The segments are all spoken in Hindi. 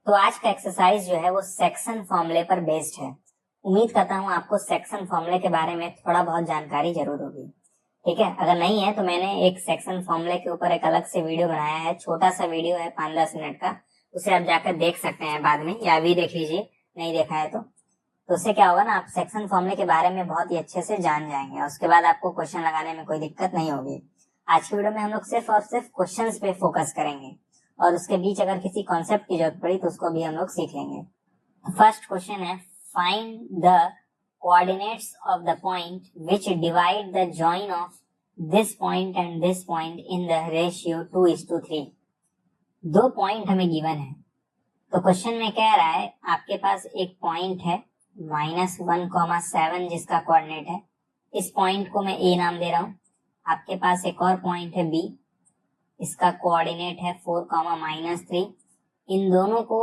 तो आज का एक्सरसाइज जो है वो सेक्शन फॉर्मूले पर बेस्ड है। उम्मीद करता हूँ आपको सेक्शन फॉर्मूले के बारे में थोड़ा बहुत जानकारी जरूर होगी। ठीक है, अगर नहीं है तो मैंने एक सेक्शन फॉर्मूले के ऊपर एक अलग से वीडियो बनाया है, छोटा सा वीडियो है 5-10 मिनट का, उसे आप जाकर देख सकते हैं बाद में, या अभी देख लीजिए नहीं देखा है तो उससे क्या होगा ना, आप सेक्शन फॉर्मूले के बारे में बहुत ही अच्छे से जान जाएंगे और उसके बाद आपको क्वेश्चन लगाने में कोई दिक्कत नहीं होगी। आज की वीडियो में हम लोग सिर्फ और सिर्फ क्वेश्चंस पे फोकस करेंगे और उसके बीच अगर किसी कॉन्सेप्ट की जरूरत पड़ी तो उसको भी हम लोग सीख लेंगे। फर्स्ट क्वेश्चन है, find the coordinates of the point which divide the join of this point and this point in the ratio 2:3। दो पॉइंट हमें गिवन है, तो क्वेश्चन में कह रहा है आपके पास एक पॉइंट है -1,7 जिसका कोऑर्डिनेट है, इस पॉइंट को मैं ए नाम दे रहा हूँ। आपके पास एक और पॉइंट है बी, इसका कोऑर्डिनेट है 4,-3। इन दोनों को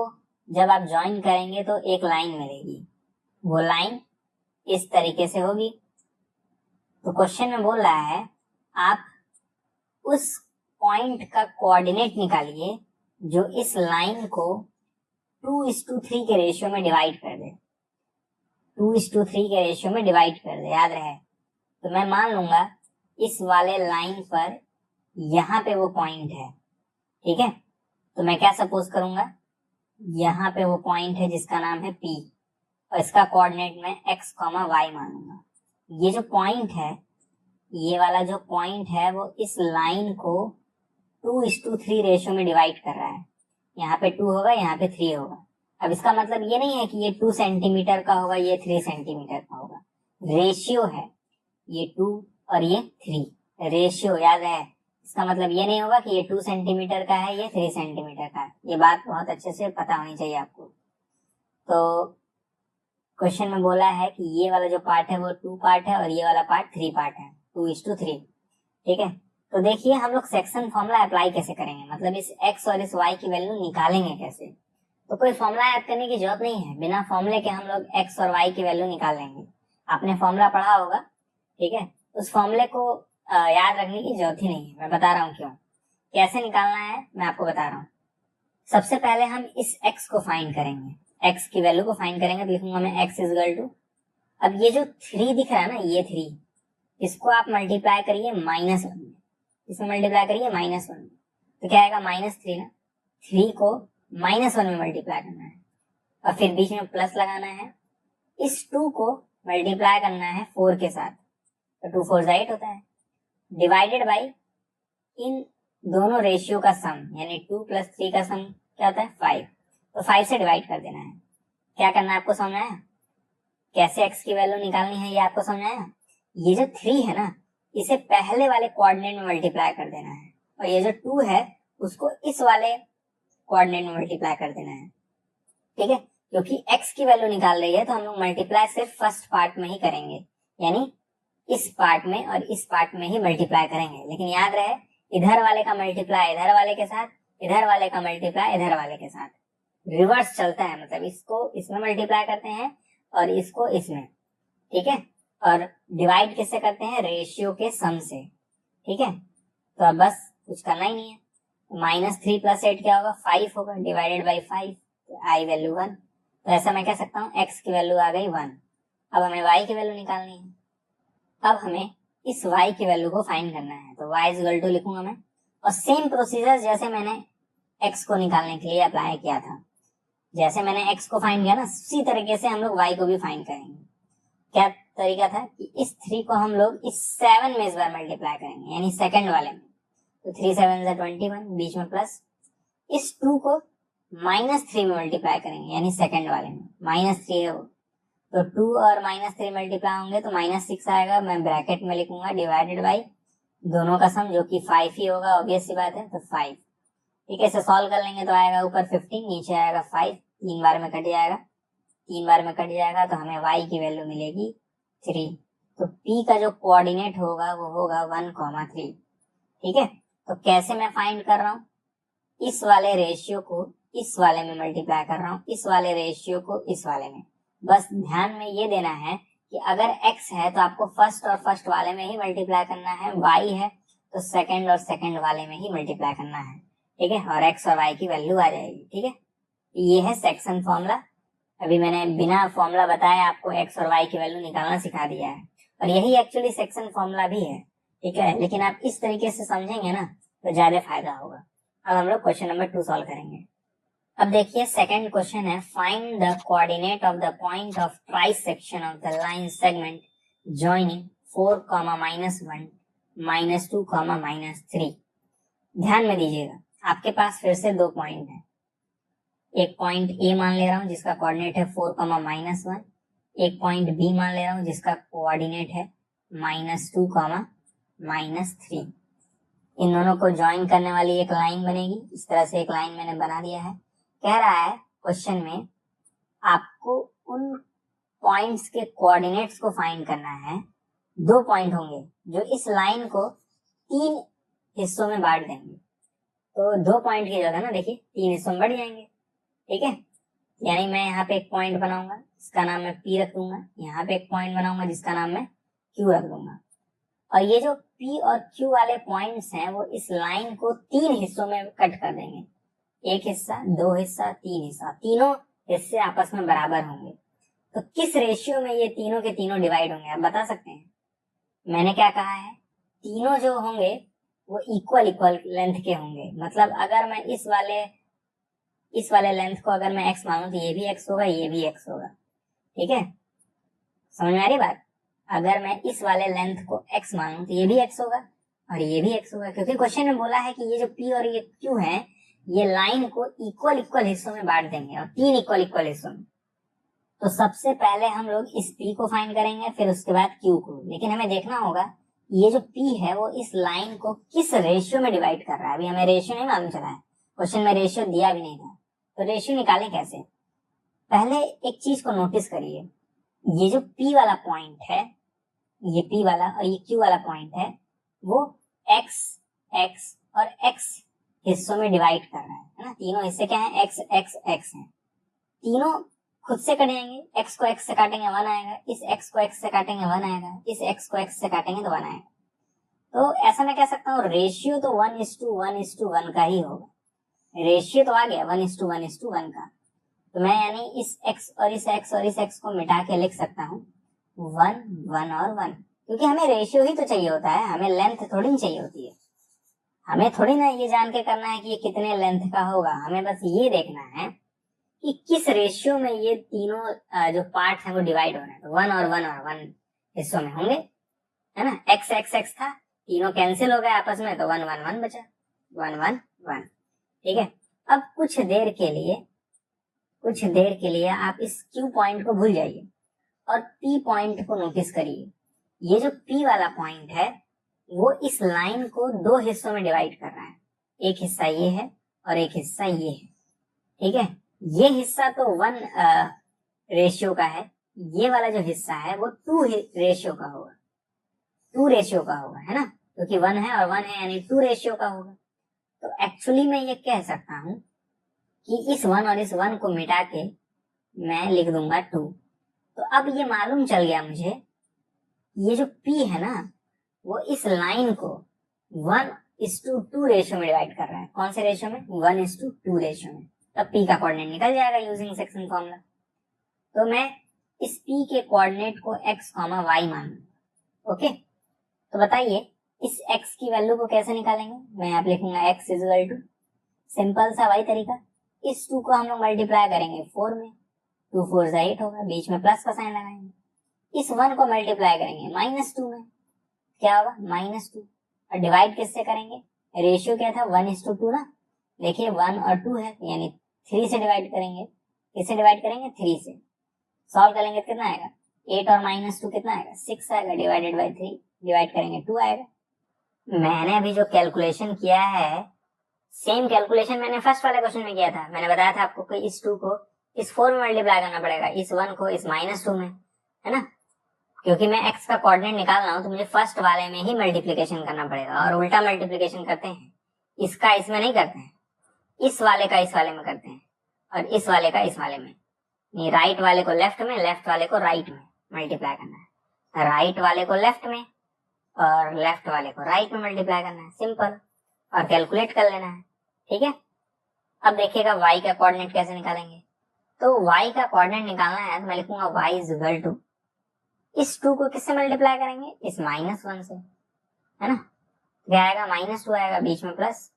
जब आप ज्वाइन करेंगे तो एक लाइन मिलेगी, वो लाइन इस तरीके से होगी। तो क्वेश्चन में बोल रहा है आप उस पॉइंट का कोऑर्डिनेट निकालिए जो इस लाइन को 2:3 के रेशियो में डिवाइड कर दे। 2:3 के रेशियो में डिवाइड कर दे, याद रहे। तो मैं मान लूंगा इस वाले लाइन पर यहाँ पे वो पॉइंट है, ठीक है। तो मैं क्या सपोज करूंगा, यहाँ पे वो पॉइंट है जिसका नाम है P और इसका कोऑर्डिनेट मैं x, y मानूंगा। ये जो पॉइंट है, ये वाला जो पॉइंट है वो इस लाइन को 2:3 रेशियो में डिवाइड कर रहा है। यहाँ पे 2 होगा, यहाँ पे 3 होगा। अब इसका मतलब ये नहीं है कि ये 2 सेंटीमीटर का होगा, ये 3 सेंटीमीटर का होगा। रेशियो है, ये 2 और ये 3 रेशियो, याद है। इसका मतलब ये नहीं होगा कि ये 2 सेंटीमीटर का है, ये 3 सेंटीमीटर का है। ये बात बहुत अच्छे से पता होनी चाहिए आपको। तो क्वेश्चन में बोला है कि ये वाला जो पार्ट है वो 2 पार्ट है और ये वाला पार्ट 3 पार्ट है, 2:3। ठीक है, तो देखिए हम लोग सेक्शन फॉर्मूला अप्लाई कैसे करेंगे, मतलब इस x और इस y की वैल्यू निकालेंगे कैसे। तो कोई फॉर्मूला याद करने की जरूरत नहीं है, बिना फॉर्मूले के हम लोग x और y की वैल्यू निकाल लेंगे। आपने फॉर्मूला पढ़ा होगा, ठीक है। उस फॉर्मूले को याद रखने की जरूरत ही नहीं है, मैं बता रहा हूँ क्यों, कैसे निकालना है मैं आपको बता रहा हूँ। सबसे पहले हम इस x को फाइंड करेंगे, x की वैल्यू को फाइंड करेंगे। तो लिखूंगा मैं x इक्वल टू, अब ये जो 3 दिख रहा है ना, ये 3, इसको आप मल्टीप्लाई करिए -1 में, इसमें मल्टीप्लाई करिए -1 में, तो क्या आएगा -3 ना। 3 को -1 में मल्टीप्लाई करना है और फिर बीच में प्लस लगाना है। इस 2 को मल्टीप्लाई करना है 4 के साथ, तो 2 4 8 होता है, डिवाइडेड बाई इन दोनों रेशियो का सम, यानी 2 + 3 का सम क्या होता है 5, तो 5 से डिवाइड कर देना है। क्या करना है आपको समझ आया, कैसे x की वैल्यू निकालनी है ये आपको समझ आया। ये जो 3 है ना, इसे पहले वाले कोऑर्डिनेट में मल्टीप्लाई कर देना है और ये जो 2 है उसको इस वाले कोऑर्डिनेट में मल्टीप्लाई कर देना है। ठीक है, क्योंकि x की वैल्यू निकाल रही है तो हम लोग मल्टीप्लाई सिर्फ फर्स्ट पार्ट में ही करेंगे, यानी इस पार्ट में और इस पार्ट में ही मल्टीप्लाई करेंगे। लेकिन याद रहे, इधर वाले का मल्टीप्लाई इधर वाले के साथ, इधर वाले का मल्टीप्लाई इधर वाले के साथ, रिवर्स चलता है। मतलब इसको इसमें मल्टीप्लाई करते हैं और इसको इसमें, ठीक है। और डिवाइड किससे करते हैं, रेशियो के सम से। ठीक है, तो अब बस कुछ करना ही नहीं है। -3 + 8 क्या होगा, 5 होगा, डिवाइडेड बाई 5, तो आई वैल्यू 1। तो ऐसा मैं कह सकता हूँ x की वैल्यू आ गई 1। अब हमें y की वैल्यू निकालनी है। अब हमें इस y की वैल्यू को फाइंड करना है, तो y इक्वल टू लिखूंगा मैं, और सेम प्रोसीजर जैसे मैंने x को निकालने के लिए अप्लाई किया था। जैसे मैंने x को फाइंड किया ना, उसी तरीके से हम लोग y को भी फाइंड करेंगे। क्या तरीका था कि इस 3 को हम लोग इस 7 में इस बार मल्टीप्लाई करेंगे, यानी सेकंड वाले में, तो 3 7 21, बीच में प्लस। इस 2 को -3 में मल्टीप्लाई करेंगे, यानी सेकंड वाले में, -3 है वो, तो 2 और -3 मल्टीप्लाई होंगे तो -6 आएगा। मैं ब्रैकेट में लिखूंगा डिवाइडेड बाई दोनों का सम, जो कि 5 ही होगा, ऑब्वियस सी बात है, तो 5। ठीक है, इसे सॉल्व कर लेंगे तो आएगा ऊपर 15, नीचे आएगा 5, 3 बार में कट जाएगा, 3 बार में कट जाएगा, तो हमें y की वैल्यू मिलेगी 3। तो p का जो कोऑर्डिनेट होगा वो होगा 1,3। ठीक है, तो कैसे मैं फाइंड कर रहा हूँ, इस वाले रेशियो को इस वाले में मल्टीप्लाई कर रहा हूँ, इस वाले रेशियो को इस वाले में। बस ध्यान में ये देना है कि अगर x है तो आपको फर्स्ट और फर्स्ट वाले में ही मल्टीप्लाई करना है, y है तो सेकंड और सेकंड वाले में ही मल्टीप्लाई करना है। ठीक है, और x और y की वैल्यू आ जाएगी। ठीक है, ये है सेक्शन फॉर्मूला। अभी मैंने बिना फॉर्मूला बताए आपको एक्स और वाई की वैल्यू निकालना सिखा दिया है, और यही एक्चुअली सेक्शन फॉर्मूला भी है, ठीक है। लेकिन आप इस तरीके से समझेंगे ना तो ज्यादा फायदा होगा। अब हम लोग क्वेश्चन नंबर 2 सॉल्व करेंगे। अब देखिए सेकंड क्वेश्चन है, find the coordinate of the point of ट्राइस section of the line segment joining 4, -1, -2, -3। ध्यान में दीजिएगा, आपके पास फिर से 2 पॉइंट है। एक पॉइंट ए मान ले रहा हूं जिसका कोऑर्डिनेट है 4, -1। एक पॉइंट बी मान ले रहा हूं जिसका कोऑर्डिनेट है -2, -3। इन दोनों को ज्वाइन करने वाली एक लाइन बनेगी। इस तरह से एक लाइन मैंने बना दिया है। कह रहा है क्वेश्चन में आपको उन पॉइंट्स के कोऑर्डिनेट्स को फाइंड करना है। 2 पॉइंट होंगे जो इस लाइन को 3 हिस्सों में बांट देंगे। तो 2 पॉइंट की जगह ना देखिए 3 हिस्सों में बढ़ जाएंगे, ठीक है। यानी मैं यहाँ पे एक पॉइंट बनाऊंगा जिसका नाम मैं P रख दूंगा, यहाँ पे एक पॉइंट बनाऊंगा जिसका नाम मैं Q रख दूंगा, और ये जो P और Q वाले पॉइंट्स हैं वो इस लाइन को 3 हिस्सों में कट कर देंगे। एक हिस्सा, 2 हिस्सा, 3 हिस्सा। तीनों हिस्से आपस में बराबर होंगे। तो किस रेशियो में ये तीनों के तीनों डिवाइड होंगे आप बता सकते हैं? मैंने क्या कहा है, तीनों जो होंगे वो इक्वल लेंथ के होंगे। मतलब अगर मैं इस वाले लेंथ को अगर मैं x मानूं तो ये भी x होगा, ये भी x होगा, ठीक है। समझ में आ रही बात? अगर मैं इस वाले लेंथ को x मानूं तो ये भी x होगा और ये भी x होगा, क्योंकि क्वेश्चन में बोला है कि ये जो P और ये Q है ये लाइन को इक्वल हिस्सों में बांट देंगे, और 3 इक्वल हिस्सों में। तो सबसे पहले हम लोग इस P को फाइंड करेंगे, फिर उसके बाद Q को। लेकिन हमें देखना होगा ये जो P है वो इस लाइन को किस रेशियो में डिवाइड कर रहा है। अभी हमें रेशियो नहीं मालूम चला है, क्वेश्चन में रेशियो दिया भी नहीं था, तो रेशियो निकालें कैसे? पहले एक चीज को नोटिस करिए, ये जो P वाला पॉइंट है, ये P वाला और ये Q वाला पॉइंट है, वो x और x हिस्सों में डिवाइड कर रहा है ना। तीनों हिस्से क्या है? x हैं। तीनों खुद से कट जाएंगे। x को x से काटेंगे 1 आएगा, इस x को x से काटेंगे 1 आएगा, इस x को x से काटेंगे तो 1 आएगा। तो ऐसा मैं कह सकता हूँ रेशियो तो 1:1:1 का ही होगा। रेशियो तो आ गया 1:1:1 का। तो मैं यानी इस x और इस x और इस x को मिटा के लिख सकता हूँ 1, 1 और 1, क्योंकि हमें रेशियो ही तो चाहिए होता है, हमें लेंथ थोड़ी नहीं चाहिए होती है। हमें थोड़ी ना ये जान के करना है कि ये कितने लेंथ का होगा, हमें बस ये देखना है कि किस रेशियो में ये तीनों जो पार्ट हैं वो डिवाइड हो रहे हैं। तो 1 और 1 हिस्सों में होंगे, है ना। x था, तीनों कैंसिल हो गए आपस में, तो 1 1 1 बचा, 1 1 1, ठीक है। अब कुछ देर के लिए आप इस Q पॉइंट को भूल जाइए और P पॉइंट को नोटिस करिए। ये जो P वाला पॉइंट है वो इस लाइन को 2 हिस्सों में डिवाइड कर रहा है। एक हिस्सा ये है और एक हिस्सा ये है, ठीक है। ये हिस्सा तो 1 रेशियो का है, ये वाला जो हिस्सा है वो 2 रेशियो का होगा, 2 रेशियो का होगा, है ना, क्योंकि 1 है और 1 है यानी 2 रेशियो का होगा। तो एक्चुअली मैं ये कह सकता हूं कि इस 1 और इस 1 को मिटा के मैं लिख दूंगा 2। तो अब ये मालूम चल गया मुझे, ये जो P है ना वो इस लाइन को 1:2 रेशियो में डिवाइड कर रहा है। कौन से रेशियो में? 1:2 रेशियो में। तब P का कोऑर्डिनेट निकल जाएगा यूजिंग सेक्शन फॉर्मूला। तो मैं इस P के कोऑर्डिनेट को x, y मानूंगा, ओके। तो बताइए इस x की वैल्यू को कैसे निकालेंगे? मैं यहाँ पे लिखूंगा x इक्वल टू, सिंपल सा वही तरीका, इस 2 को हम लोग मल्टीप्लाई करेंगे 4 में, 2 4 से 8 होगा, बीच में प्लस का साइन लगाएंगे। इस 1 को मल्टीप्लाई करेंगे -2 में, क्या होगा? -2। और डिवाइड किससे करेंगे? रेशियो क्या था? 1:2 ना। देखिए 1 और 2 है यानी 3 से डिवाइड करेंगे। किससे डिवाइड करेंगे? 3 से। सॉल्व करेंगे तो कितना आएगा? 8 और -2 कितना आएगा? 6 आएगा, डिवाइडेड बाय 3, डिवाइड करेंगे 2 आएगा। मैंने अभी जो कैलकुलेशन किया है सेम कैलकुलेशन मैंने फर्स्ट वाले क्वेश्चन में किया था। मैंने बताया था आपको कि इस 2 को इस 4 में मल्टीप्लाई करना पड़ेगा, इस 1 को इस -2 में, है ना। क्योंकि मैं x का कोऑर्डिनेट निकाल रहा हूं तो मुझे फर्स्ट वाले में ही मल्टीप्लिकेशन करना पड़ेगा, और उल्टा मल्टीप्लिकेशन करते हैं, इसका इसमें नहीं करते हैं, इस वाले का इस वाले में करते हैं और इस वाले का इस वाले में। नहीं, राइट वाले को लेफ्ट में, लेफ्ट वाले को राइट में मल्टीप्लाई करना है, राइट वाले को लेफ्ट में और लेफ्ट वाले को राइट में मल्टीप्लाई करना है, सिंपल, और कैलकुलेट कर लेना है, ठीक है। अब देखिएगा y का कोऑर्डिनेट कैसे निकालेंगे। तो y का कोऑर्डिनेट निकालना है तो मैं लिखूंगा y इज इक्वल टू, इस 2 को किससे मल्टीप्लाई करेंगे, इस -1 से, है ना। क्या आएगा, -2 आएगा, बीच में प्लस।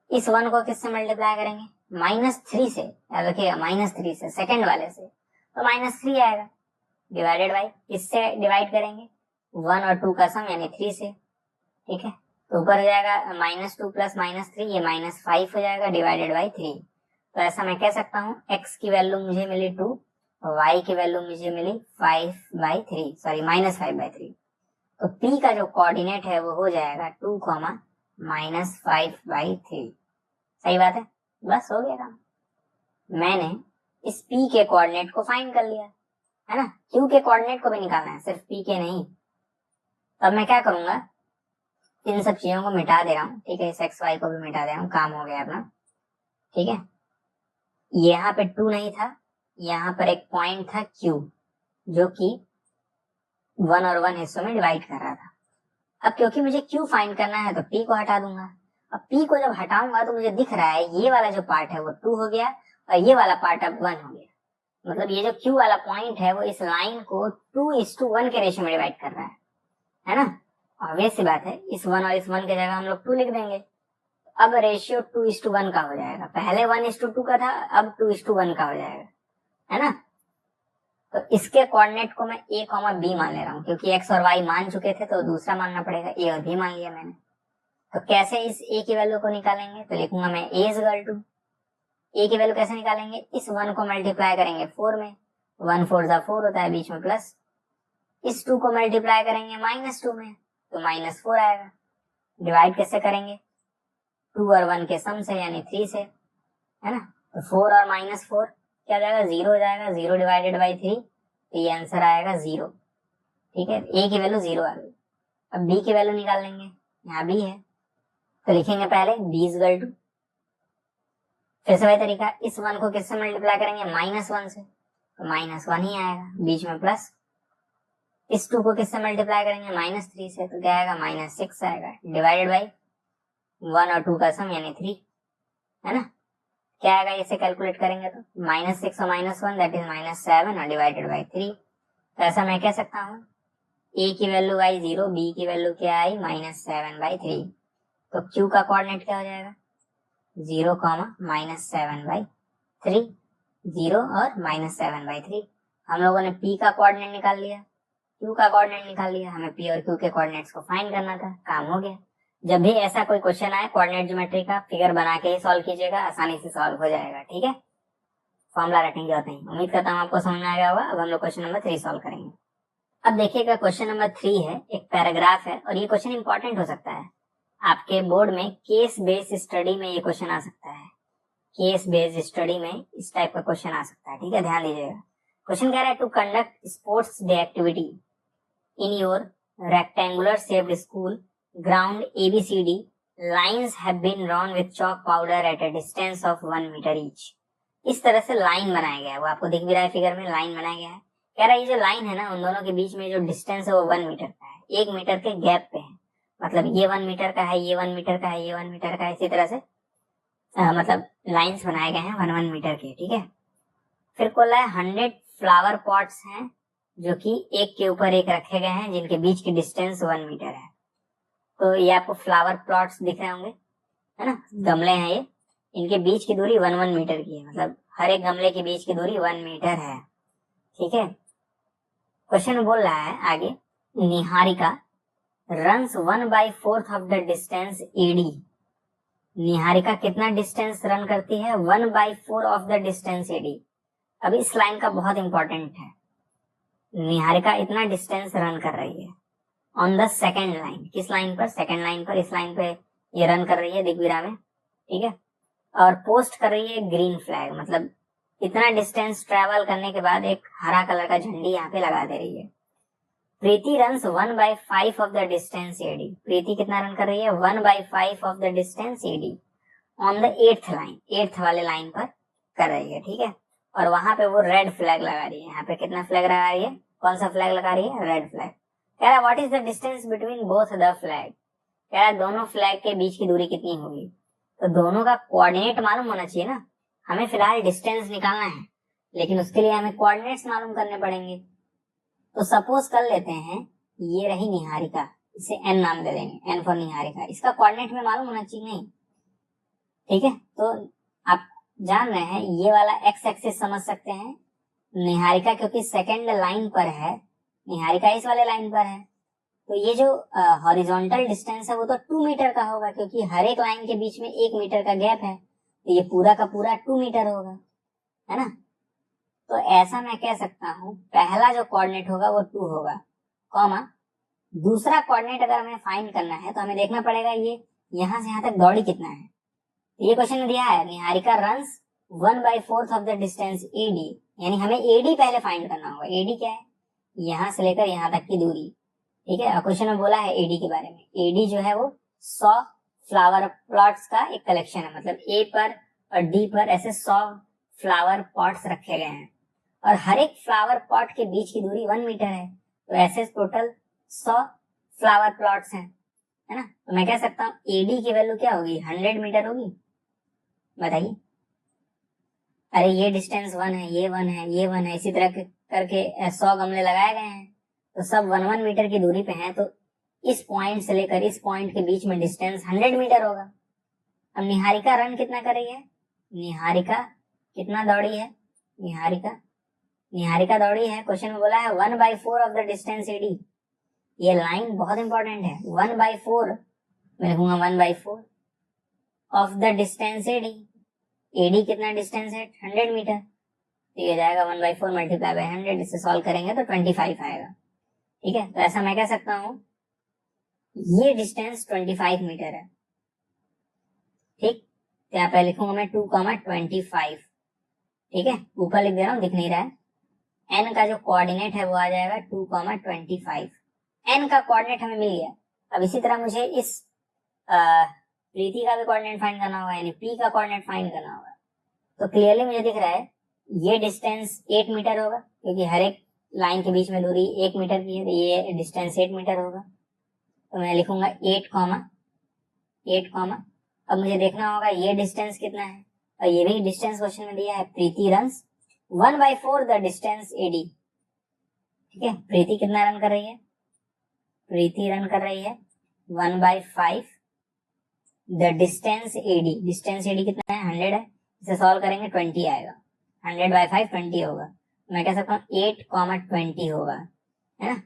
इस 1 को किससे मल्टीप्लाई करेंगे, -3 से, याद रखिएगा -3 से, सेकंड वाले से, तो -3 आएगा, डिवाइडेड बाई, इससे डिवाइड करेंगे 1 और 2 का सम यानी 3 से, ठीक है। तो ऊपर हो जाएगा -2 प्लस -3, ये -5 हो जाएगा, डिवाइडेड बाई 3। तो ऐसा मैं कह सकता हूँ x की वैल्यू मुझे मिली 2, y की वैल्यू मुझे मिली 5/3, सॉरी -5/3। तो p का जो कोऑर्डिनेट है वो हो जाएगा 2, -5/3। सही बात है, बस हो गया काम। मैंने इस p के कोऑर्डिनेट को फाइंड कर लिया, है ना। q के कोऑर्डिनेट को भी निकालना है, सिर्फ p के नहीं। तब मैं क्या करूंगा, इन सब चीजों को मिटा दे रहा हूँ, ठीक है, इस एक्स वाई को भी मिटा दे रहा हूँ, काम हो गया अपना, ठीक है। यहाँ पे 2 नहीं था, यहाँ पर एक पॉइंट था q जो कि 1 और 1 हिस्सों में डिवाइड कर रहा था। अब क्योंकि मुझे q फाइंड करना है तो p को हटा दूंगा। अब p को जब हटाऊंगा तो मुझे दिख रहा है ये वाला जो पार्ट है वो 2 हो गया और ये वाला पार्ट अब 1 हो गया। मतलब ये जो q वाला पॉइंट है वो इस लाइन को 2:1 के रेशियो में डिवाइड कर रहा है ना। ऑब्वियस सी बात है, इस 1 और इस 1 की जगह हम लोग 2 लिख देंगे। अब रेशियो 2:1 का हो जाएगा, पहले 1:2 का था, अब 2:1 का हो जाएगा, है ना। तो इसके कोऑर्डिनेट को मैं a, b मान ले रहा हूँ, क्योंकि x और y मान चुके थे तो दूसरा मानना पड़ेगा, a और b मान लिया मैंने। तो कैसे इस a की वैल्यू को निकालेंगे, तो लिखूंगा मैं a is equal to, a की वैल्यू कैसे निकालेंगे, इस 1 को मल्टीप्लाई करेंगे 4 में, 1 4 जा 4 होता है, बीच में प्लस, इस 2 को मल्टीप्लाई करेंगे -2 में तो -4 आएगा, डिवाइड कैसे करेंगे, 2 और 1 के सम से यानी 3 से, है ना। तो 4 और -4 क्या हो जाएगा, 0 हो जाएगा, 0 डिवाइडेड बाई 3, तो ये आंसर आएगा 0, ठीक है। a की वैल्यू 0 आ गई। अब b की वैल्यू निकाल लेंगे, यहाँ b है तो लिखेंगे पहले b इज इक्वल टू, फिर से वही तरीका, इस 1 को किससे मल्टीप्लाई करेंगे, -1 से, तो -1 ही आएगा, बीच में प्लस, इस 2 को किससे मल्टीप्लाई करेंगे, -3 से, तो क्या आएगा, -6 आएगा, डिवाइडेड बाई 1 और 2 का सम यानी 3, है ना। क्या आएगा, इसे कैलकुलेट करेंगे तो -6 और -1 दैट इज -7 और डिवाइडेड बाई 3। तो ऐसा मैं कह सकता हूँ a की वैल्यू आई 0, b की वैल्यू क्या आई -7/3। तो q का कोऑर्डिनेट क्या हो जाएगा, 0, -7/3, 0 और -7/3। हम लोगों ने p का कोऑर्डिनेट निकाल लिया, q का कोऑर्डिनेट निकाल लिया, हमें p और q के कोऑर्डिनेट्स को फाइंड करना था, काम हो गया। जब भी ऐसा कोई क्वेश्चन आए कोऑर्डिनेट ज्योमेट्री का, फिगर बना के ही सॉल्व कीजिएगा, आसानी से सॉल्व हो जाएगा, ठीक है। फॉर्मूला रटेंगे होते हैं। उम्मीद करता हूँ आपको समझ में आ गया होगा। अब हम लोग क्वेश्चन नंबर 3 सॉल्व करेंगे। अब देखिएगा क्वेश्चन नंबर 3 है, एक पैराग्राफ है और ये क्वेश्चन इंपॉर्टेंट हो सकता है आपके बोर्ड में, केस बेस्ड स्टडी में ये क्वेश्चन आ सकता है, केस बेस्ड स्टडी में इस टाइप का क्वेश्चन आ सकता है, ठीक है, ध्यान दीजिएगा। क्वेश्चन कह रहा है to conduct sports day activity in your rectangular shaped school ground ABCD lines have been drawn with chalk powder at a distance of 1 meter each। इस तरह से लाइन बनाया गया है, वो आपको दिख भी रहा है फिगर में, लाइन बनाया गया है। कह रहा है ये जो लाइन है ना, उन दोनों के बीच में जो डिस्टेंस है वो 1 मीटर का है, 1 मीटर के गैप पे है, मतलब ये 1 मीटर का है, ये 1 मीटर का है, ये 1 मीटर का है, इसी तरह से मतलब लाइंस बनाए गए हैं 1 मीटर के, ठीक है। फिर बोला है 100 फ्लावर पॉट्स हैं जो कि एक के ऊपर एक रखे गए हैं, जिनके बीच की डिस्टेंस 1 मीटर है। तो ये आपको फ्लावर प्लॉट्स दिख रहे होंगे, है ना, गमले हैं ये, इनके बीच की दूरी 1 मीटर की है, मतलब हर एक गमले के बीच की दूरी 1 मीटर है, ठीक है। क्वेश्चन बोल रहा है आगे, Niharika runs 1/4 of the distance AD। Niharika कितना डिस्टेंस रन करती है, 1/4 ऑफ द डिस्टेंस AD। अब इस लाइन का बहुत इंपॉर्टेंट है, निहारिका इतना डिस्टेंस रन कर रही है ऑन द सेकेंड लाइन। किस लाइन पर, सेकेंड लाइन पर, इस लाइन पे ये रन कर रही है दिग्विरा में, ठीक है, और पोस्ट कर रही है ग्रीन फ्लैग, मतलब इतना डिस्टेंस ट्रेवल करने के बाद एक हरा कलर का झंडी यहाँ पे लगा दे रही है। Preeti runs 1/5 of the distance AD। प्रीति कितना रन कर रही है, 1/5 of the distance AD on the 8th line, 8th वाले लाइन पर कर रही है, ठीक है। और वहां पे वो रेड फ्लैग लगा रही है, यहाँ पे कितना फ्लैग लगा रही है, कौन सा फ्लैग लगा रही है, रेड फ्लैग। कह रहा what is the distance between both the flag, कह रहा दोनों फ्लैग के बीच की दूरी कितनी होगी। तो दोनों का कोऑर्डिनेट मालूम होना चाहिए ना। हमें फिलहाल डिस्टेंस निकालना है, लेकिन उसके लिए हमें कोऑर्डिनेट्स मालूम करने पड़ेंगे। तो सपोज कर लेते हैं ये रही निहारिका, इसे n नाम दे देंगे, n फॉर निहारिका। इसका कोऑर्डिनेट में मालूम होना चाहिए नहीं, ठीक है। तो आप जान रहे हैं ये वाला x एक्सिस समझ सकते हैं, निहारिका क्योंकि सेकंड लाइन पर है, निहारिका इस वाले लाइन पर है, तो ये जो हॉरिजॉन्टल डिस्टेंस है वो तो 2 मीटर का होगा, क्योंकि हर एक लाइन के बीच में 1 मीटर का गैप है, तो ये पूरा का पूरा 2 मीटर होगा, है ना। तो ऐसा मैं कह सकता हूँ पहला जो कोऑर्डिनेट होगा वो 2 होगा, कॉमा दूसरा कोऑर्डिनेट अगर हमें फाइंड करना है तो हमें देखना पड़ेगा ये यहाँ से यहाँ तक दौड़ी कितना है। ये क्वेश्चन में दिया है Niharika runs 1/4 of the distance AD, यानी हमें AD पहले फाइंड करना होगा। AD क्या है, यहाँ से लेकर यहाँ तक की दूरी, ठीक है। क्वेश्चन में बोला है AD के बारे में, AD जो है वो 100 फ्लावर प्लॉट्स का एक कलेक्शन है, मतलब A पर और D पर ऐसे 100 फ्लावर पॉट्स रखे गए हैं और हर एक फ्लावर पॉट के बीच की दूरी 1 मीटर है, तो ऐसे टोटल 100 फ्लावर प्लॉट्स हैं, है ना। तो मैं कह सकता हूँ AD की वैल्यू क्या होगी, 100 मीटर होगी। बताइए, अरे ये डिस्टेंस 1 है, ये 1 है, ये 1 है, इसी तरह करके 100 गमले लगाए गए हैं, तो सब 1 मीटर की दूरी पे हैं, तो इस पॉइंट से लेकर इस पॉइंट के बीच में डिस्टेंस 100 मीटर होगा। अब निहारिका रन कितना कर रही है, निहारिका कितना दौड़ी है, निहारिका दौड़ी है, क्वेश्चन में बोला है 1/4 ऑफ द डिस्टेंस AD। ये लाइन बहुत इंपॉर्टेंट है, 1/4 मैं लिखूंगा 1/4 of the distance AD। AD कितना डिस्टेंस है, 100 मीटर, तो ये जाएगा 1/4 मल्टीप्लाई बाय 100, इसे सॉल्व करेंगे तो 25 आएगा, ठीक है। तो ऐसा मैं कह सकता हूँ ये डिस्टेंस 25 मीटर है, ठीक। तो यहाँ पे लिखूंगा मैं 2,25, ठीक है, ऊपर लिख दे रहा हूँ, दिख नहीं रहा है। n का जो कोऑर्डिनेट है वो आ जाएगा 2,25। n का कोऑर्डिनेट हमें मिल गया। अब इसी तरह मुझे इस प्रीति का भी कोऑर्डिनेट फाइंड करना होगा, यानी p का कोऑर्डिनेट फाइंड करना होगा। तो क्लियरली मुझे दिख रहा है ये डिस्टेंस 8 मीटर होगा, क्योंकि हर एक लाइन के बीच में दूरी 1 मीटर की है, तो ये डिस्टेंस 8 मीटर होगा। तो मैं लिखूंगा 8, अब मुझे देखना होगा ये डिस्टेंस कितना है, और ये भी डिस्टेंस क्वेश्चन में दिया है, Preeti runs 1/4 the distance AD, ठीक है। प्रीति कितना रन कर रही है, प्रीति रन कर रही है 1/5 the distance AD। Distance AD कितना है, 100 है, इसे सॉल्व करेंगे 20 आएगा, 100/5 20 होगा। मैं कह सकता हूँ 8,20 होगा, है ना।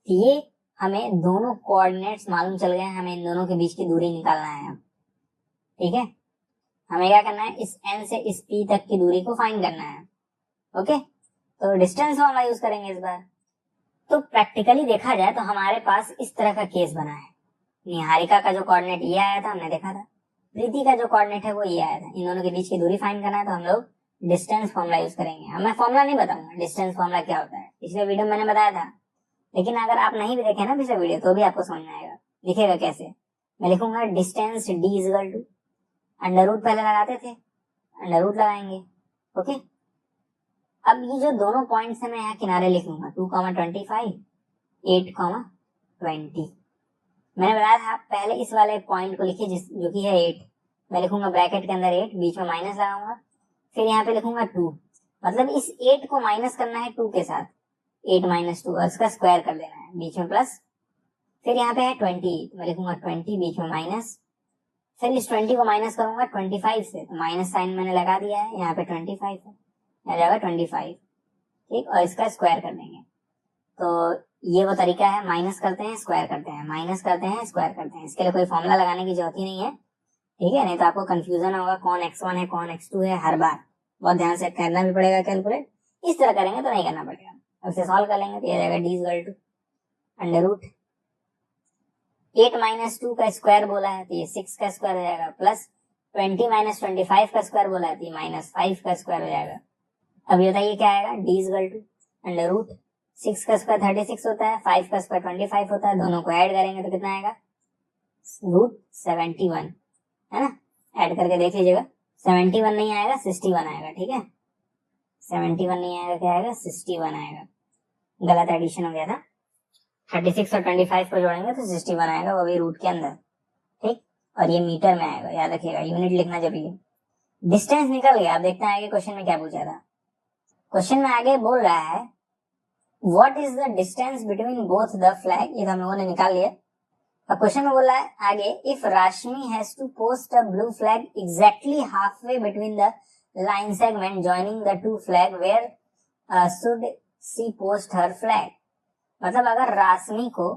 ये हमें दोनों कोऑर्डिनेट्स मालूम चल गए हैं, हमें इन दोनों के बीच की दूरी निकालना है, ठीक है। हमें क्या करना है, इस n से इस p तक की दूरी को फाइंड करना है, ओके। तो डिस्टेंस फॉर्मूला यूज करेंगे इस बार। तो प्रैक्टिकली देखा जाए तो हमारे पास इस तरह का केस बना है, निहारिका का जो कोऑर्डिनेट ये आया था हमने देखा था, प्रीति का जो कोऑर्डिनेट है वो ये आया था, इन दोनों के बीच की दूरी फाइंड करना है, तो हम लोग डिस्टेंस फॉर्मूला यूज करेंगे। अब मैं फॉर्मूला नहीं बताऊंगा डिस्टेंस फॉर्मूला क्या होता है, पिछले वीडियो में मैंने बताया था, लेकिन अगर आप नहीं भी देखे ना पिछले वीडियो तो भी आपको समझ में आएगा। दिखेगा कैसे, मैं लिखूंगा distance D equal to under root, पहले लगाते थे अंडर रूट लगाएंगे, ओके। अब ये जो दोनों पॉइंट्स है मैं यहाँ किनारे लिख लूंगा 2,25 8,20। मैंने बताया था पहले इस वाले पॉइंट को लिखिए जो कि है 8, मैं लिखूंगा ब्रैकेट के अंदर 8, बीच में माइनस लगाऊंगा, फिर यहाँ पे लिखूंगा 2, मतलब इस 8 को माइनस करना है 2 के साथ, 8 - 2 और इसका स्क्वायर कर देना है, बीच में प्लस, फिर यहाँ पे है 20, मैं लिखूंगा 20 बीच में माइनस, फिर इस 20 को माइनस करूंगा 25 से, तो माइनस साइन मैंने लगा दिया है, यहाँ पे 25 है, आ जाएगा 25, ठीक, और इसका स्क्वायर कर देंगे। तो ये वो तरीका है, माइनस करते हैं स्क्वायर करते हैं, माइनस करते हैं स्क्वायर करते हैं, इसके लिए कोई फॉर्मूला लगाने की जरूरत ही नहीं है, ठीक है। नहीं तो आपको कंफ्यूजन होगा कौन x1 है कौन x2 है, हर बार बहुत ध्यान से करना भी पड़ेगा कैलकुलेट, इस तरह करेंगे तो नहीं करना पड़ेगा। अब इसे सॉल्व कर लेंगे तो ये जाएगा D equal to under root 8 - 2 का स्क्वायर बोला है तो ये 6 का स्क्वायर हो जाएगा, प्लस 20 - 25 का स्क्वायर बोला है तो ये -5 का स्क्वायर हो जाएगा। अब ये बताइए क्या आएगा, D equal to under root 6 का स्क्वायर 36 होता है, 5 का स्क्वायर 25 होता है, दोनों को ऐड करेंगे तो कितना आएगा, √71, है ना। ऐड करके देख लीजिएगा, 71 नहीं आएगा 61 आएगा, ठीक है। 71 नहीं आएगा, क्या आएगा 61 आएगा, गलत एडिशन हो गया था, 36 और 25 को जोड़ेंगे तो 61 आएगा, वो भी रूट के अंदर, ठीक। और ये मीटर में आएगा, याद रखिएगा, यूनिट लिखना जरूरी है। डिस्टेंस निकल गया। अब देखते हैं आगे क्वेश्चन में क्या पूछा था। क्वेश्चन में आगे बोल रहा है what is the distance between both the flag, ये तो हम लोगों ने निकाल लिया। अब क्वेश्चन में बोल रहा है आगे if Rashmi has to post a blue flag exactly half way between the line segment joining the two flag where should she post her flag. मतलब अगर राशमी को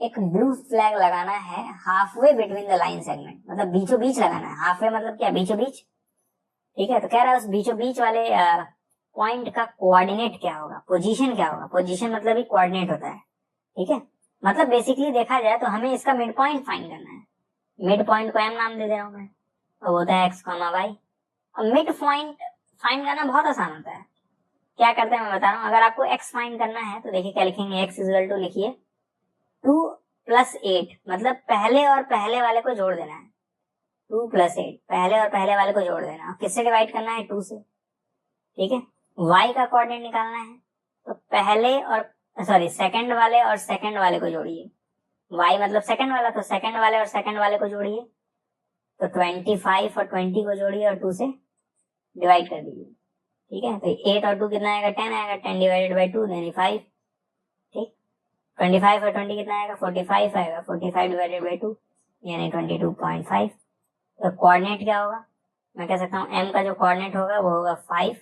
एक ब्लू फ्लैग लगाना है half way between the line segment, मतलब बीचों बीच लगाना है। हाफ वे मतलब क्या, बीचों बीच, ठीक है। तो कह रहा है उस बीचों बीच वाले पॉइंट का कोऑर्डिनेट क्या होगा, पोजीशन क्या होगा। पोजीशन मतलब ही कोऑर्डिनेट होता है, ठीक है। मतलब बेसिकली देखा जाए तो हमें इसका मिड पॉइंट फाइंड करना है। मिड पॉइंट को एम नाम दे दे रहा हूं मैं, तो होता है एक्स कॉमा वाई। अब मिड पॉइंट फाइंड करना बहुत आसान होता है। क्या करते हैं मैं बता रहा हूँ। अगर आपको एक्स फाइंड करना है तो देखिए क्या लिखेंगे, एक्स इक्वल टू लिखिए 2 + 8, मतलब पहले और पहले वाले को जोड़ देना है। 2 + 8, पहले और पहले वाले को जोड़ देना। किससे डिवाइड करना है, 2 से, ठीक है। y का कोऑर्डिनेट निकालना है तो पहले और सेकंड वाले और सेकंड वाले को जोड़िए। y मतलब सेकंड वाला, तो सेकंड वाले और सेकंड वाले को जोड़िए। तो 25 और 20 को जोड़िए और 2 से डिवाइड कर दीजिए, ठीक है। तो 8 और 2 कितना आएगा, 10 आएगा। 10 डिवाइडेड बाई 2 यानी 5, ठीक। 25 और 20 कितना आएगा, 45 आएगा। 45 डिवाइडेड बाई 2 यानी 22.5। तो कोऑर्डिनेट क्या होगा, मैं कह सकता हूँ m का जो कोऑर्डिनेट होगा वो होगा 5,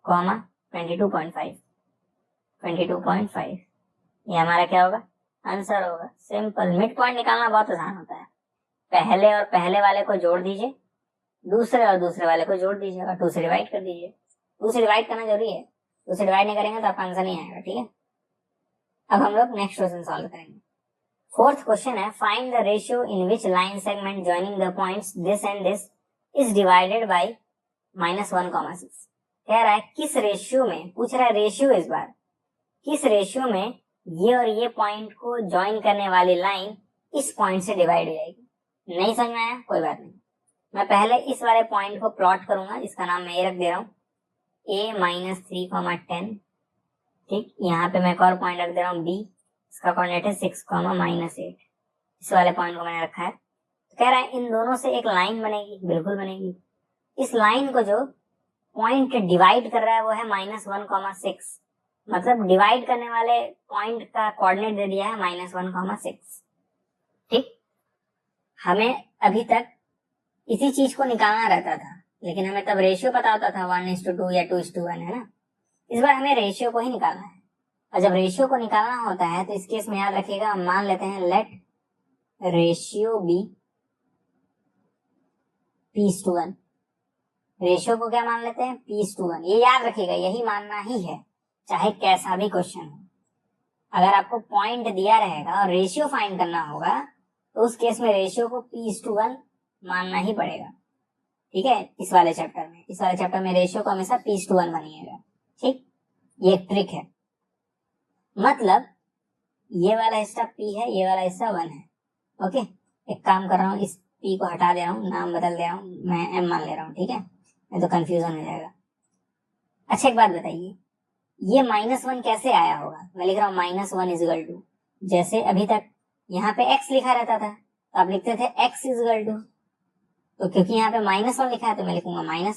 22.5। 22.5 ये हमारा क्या होगा, आंसर होगा। सिंपल। मिड पॉइंट निकालना बहुत आसान होता है। पहले और पहले वाले को जोड़ दीजिए, दूसरे और दूसरे वाले को जोड़ दीजिए और 2 से डिवाइड कर दीजिए। 2 से डिवाइड करना जरूरी है, 2 से डिवाइड नहीं करेंगे तो आपका आंसर नहीं आएगा, ठीक है। अब हम लोग नेक्स्ट क्वेश्चन सॉल्व करेंगे। फोर्थ क्वेश्चन है find the ratio in which line segment joining the points this and this is divided by -1,6। कह रहा है किस रेशियो में, पूछ रहा है रेशियो इस बार, किस रेशियो में ये और ये पॉइंट को ज्वाइन करने वाली लाइन इस पॉइंट से डिवाइड हो जाएगी। नहीं समझ में आया, कोई बात नहीं। मैं पहले इस वाले पॉइंट को प्लॉट करूंगा, इसका नाम मैं ये रख दे रहा हूँ a-3, 10, ठीक। यहाँ पे मैं एक और पॉइंट रख दे रहा हूँ b, इसका कोऑर्डिनेट है 6, -8। इस वाले पॉइंट को मैंने रखा है। तो कह रहा है इन दोनों से एक लाइन बनेगी, बिल्कुल बनेगी। इस लाइन को जो पॉइंट डिवाइड कर रहा है वो है -1,6, मतलब डिवाइड करने वाले पॉइंट का कोऑर्डिनेट दे दिया है -1,6, ठीक। हमें अभी तक इसी चीज को निकालना रहता था, लेकिन हमें तब रेशियो पता होता था 1:2 या 2:1, है ना। इस बार हमें रेशियो को ही निकालना है। और जब रेशियो को निकालना होता है तो इस केस में याद रखिएगा, हम मान लेते हैं late ratio B p:1। Ratio को क्या मान लेते हैं, p:1। ये याद रखिएगा, यही मानना ही है चाहे कैसा भी क्वेश्चन हो। अगर आपको पॉइंट दिया रहेगा और रेशियो फाइंड करना होगा तो उस केस में रेशियो को p:1 मानना ही पड़ेगा, ठीक है। इस वाले चैप्टर में रेशियो को हमेशा p:1 मानिएगा, ठीक। ये एक ट्रिक है। मतलब ये वाला हिस्सा p है, ये वाला हिस्सा 1 है, ओके। एक काम कर रहा हूँ, इस p को हटा दे रहा हूँ, नाम बदल दे रहा हूँ, मैं m मान ले रहा हूँ, ठीक है, नहीं तो कंफ्यूजन हो जाएगा। अच्छा एक बात बताइए, ये -1 कैसे आया होगा। मैं लिख रहा हूँ -1 जैसे अभी तक यहाँ पे x लिखा रहता था तो आप लिखते थे x = तो क्योंकि यहाँ पे -1 लिखा है तो मैं लिखूंगा -1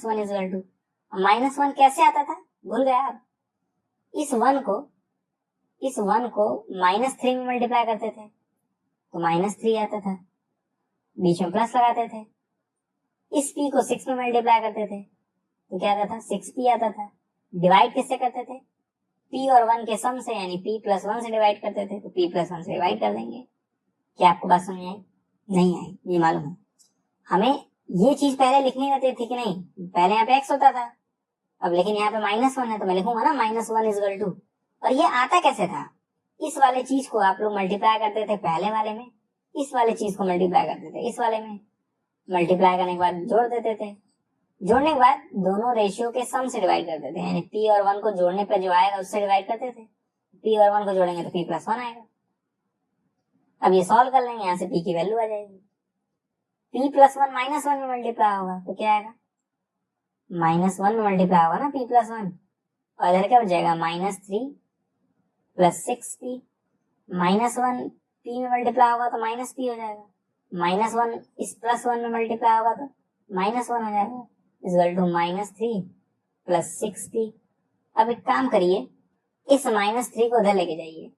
-1 कैसे आता था, भूल गया आप। इस 1 को -3 में मल्टीप्लाई करते थे तो -3 आता था, बीच में प्लस लगाते थे। इस p को 6 में मल्टीप्लाई करते थे तो क्या आता था, 6p आता था। डिवाइड किससे करते थे, p और 1 के सम से, यानी p+1 से डिवाइड करते थे तो p+1 से डिवाइड कर देंगे। क्या आपको बात समझ आई, नहीं आई, ये मालूम है। हमें ये चीज पहले लिखनी रहती थी कि नहीं, पहले यहाँ पे x होता था, अब लेकिन यहाँ पे -1 है तो मैं लिखूंगा ना -1 = और ये आता कैसे था, इस वाले चीज को आप लोग मल्टीप्लाई करते थे पहले वाले में, इस वाले चीज को मल्टीप्लाई करते थे इस वाले में, मल्टीप्लाई करने के बाद जोड़ देते थे, जोड़ने के बाद दोनों रेशियो के सम से डिवाइड करते थे, यानी p और 1 को जोड़ने पर जो आएगा उससे डिवाइड करते थे। p और 1 को जोड़ेंगे तो p+1 आएगा। अब ये सॉल्व कर लेंगे, यहाँ से p की वैल्यू आ जाएगी। p+1 -1 में मल्टीप्लाई होगा तो क्या आएगा, -1 में मल्टीप्लाई होगा ना p+1, और इधर क्या हो जाएगा, -3 + 6p। -1 p में मल्टीप्लाई होगा तो -p हो जाएगा, -1 इस +1 में मल्टीप्लाई होगा तो -1 हो जाएगा, इक्वल टू -3 + 6p। अब एक काम करिए, इस -3 को उधर लेके जाइए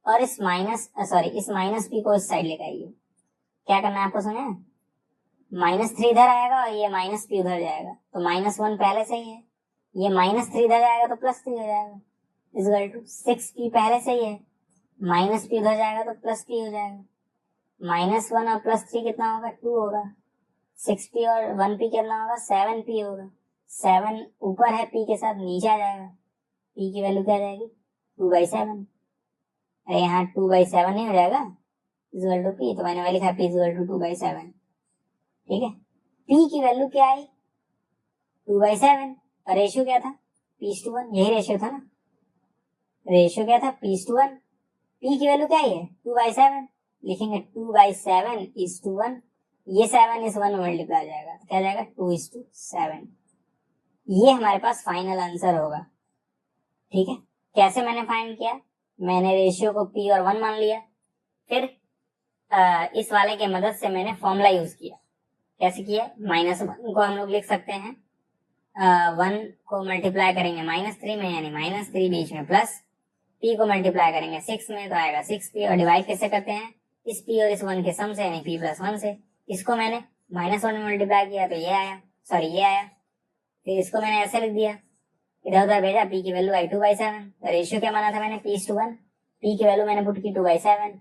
और इस -p को इस साइड लेके आइए। क्या करना है आपको सुना? -3 इधर आएगा और ये -p उधर जाएगा, तो -1 पहले से ही है, ये -3 इधर जाएगा तो +3 हो जाएगा, इक्वल टू 6p पहले से ही है, -p उधर जाएगा तो +p हो जाएगा, -1 और +3 कितना होगा? 2 होगा, 6p और 1p कितना होगा? 7p होगा, 7 ऊपर है p के साथ, नीचे आ जाएगा, p की वैल्यू क्या आ जाएगी? 2/7। अरे यहाँ 2/7 नहीं हो जाएगा, इक्वल टू p, तो मैंने वही लिखा p इक्वल टू 2/7। ठीक है, p की वैल्यू क्या आई? 2/7। और रेशियो क्या था? p/1, यही रेशियो था ना, रेशियो क्या था? p/1। p की वैल्यू क्या है? 2/7, लिखेंगे 2/7 ये 7 इस 1 में मल्टीप्लाई जाएगा, तो क्या जाएगा? 2:7। ये हमारे पास फाइनल आंसर होगा। ठीक है, कैसे मैंने फाइंड किया? मैंने रेशियो को p और 1 मान लिया, फिर इस वाले के मदद से मैंने फॉर्मूला यूज किया। कैसे किया? -1 को हम लोग लिख सकते हैं, 1 को मल्टीप्लाई करेंगे -3 में, यानी -3 बीच में प्लस, p को मल्टीप्लाई करेंगे 6 में तो आएगा 6p, और डिवाइड कैसे करते हैं? इस p और इस 1 के सम से, यानी p+1 से। इसको मैंने -1 में मल्टीप्लाई किया तो ये आया, ये आया, फिर इसको मैंने ऐसे लिख दिया, इधर उधर भेजा, p की वैल्यू आई 2/7। तो रेशियो क्या माना था मैंने? p/1, p की वैल्यू मैंने पुट की 2/7।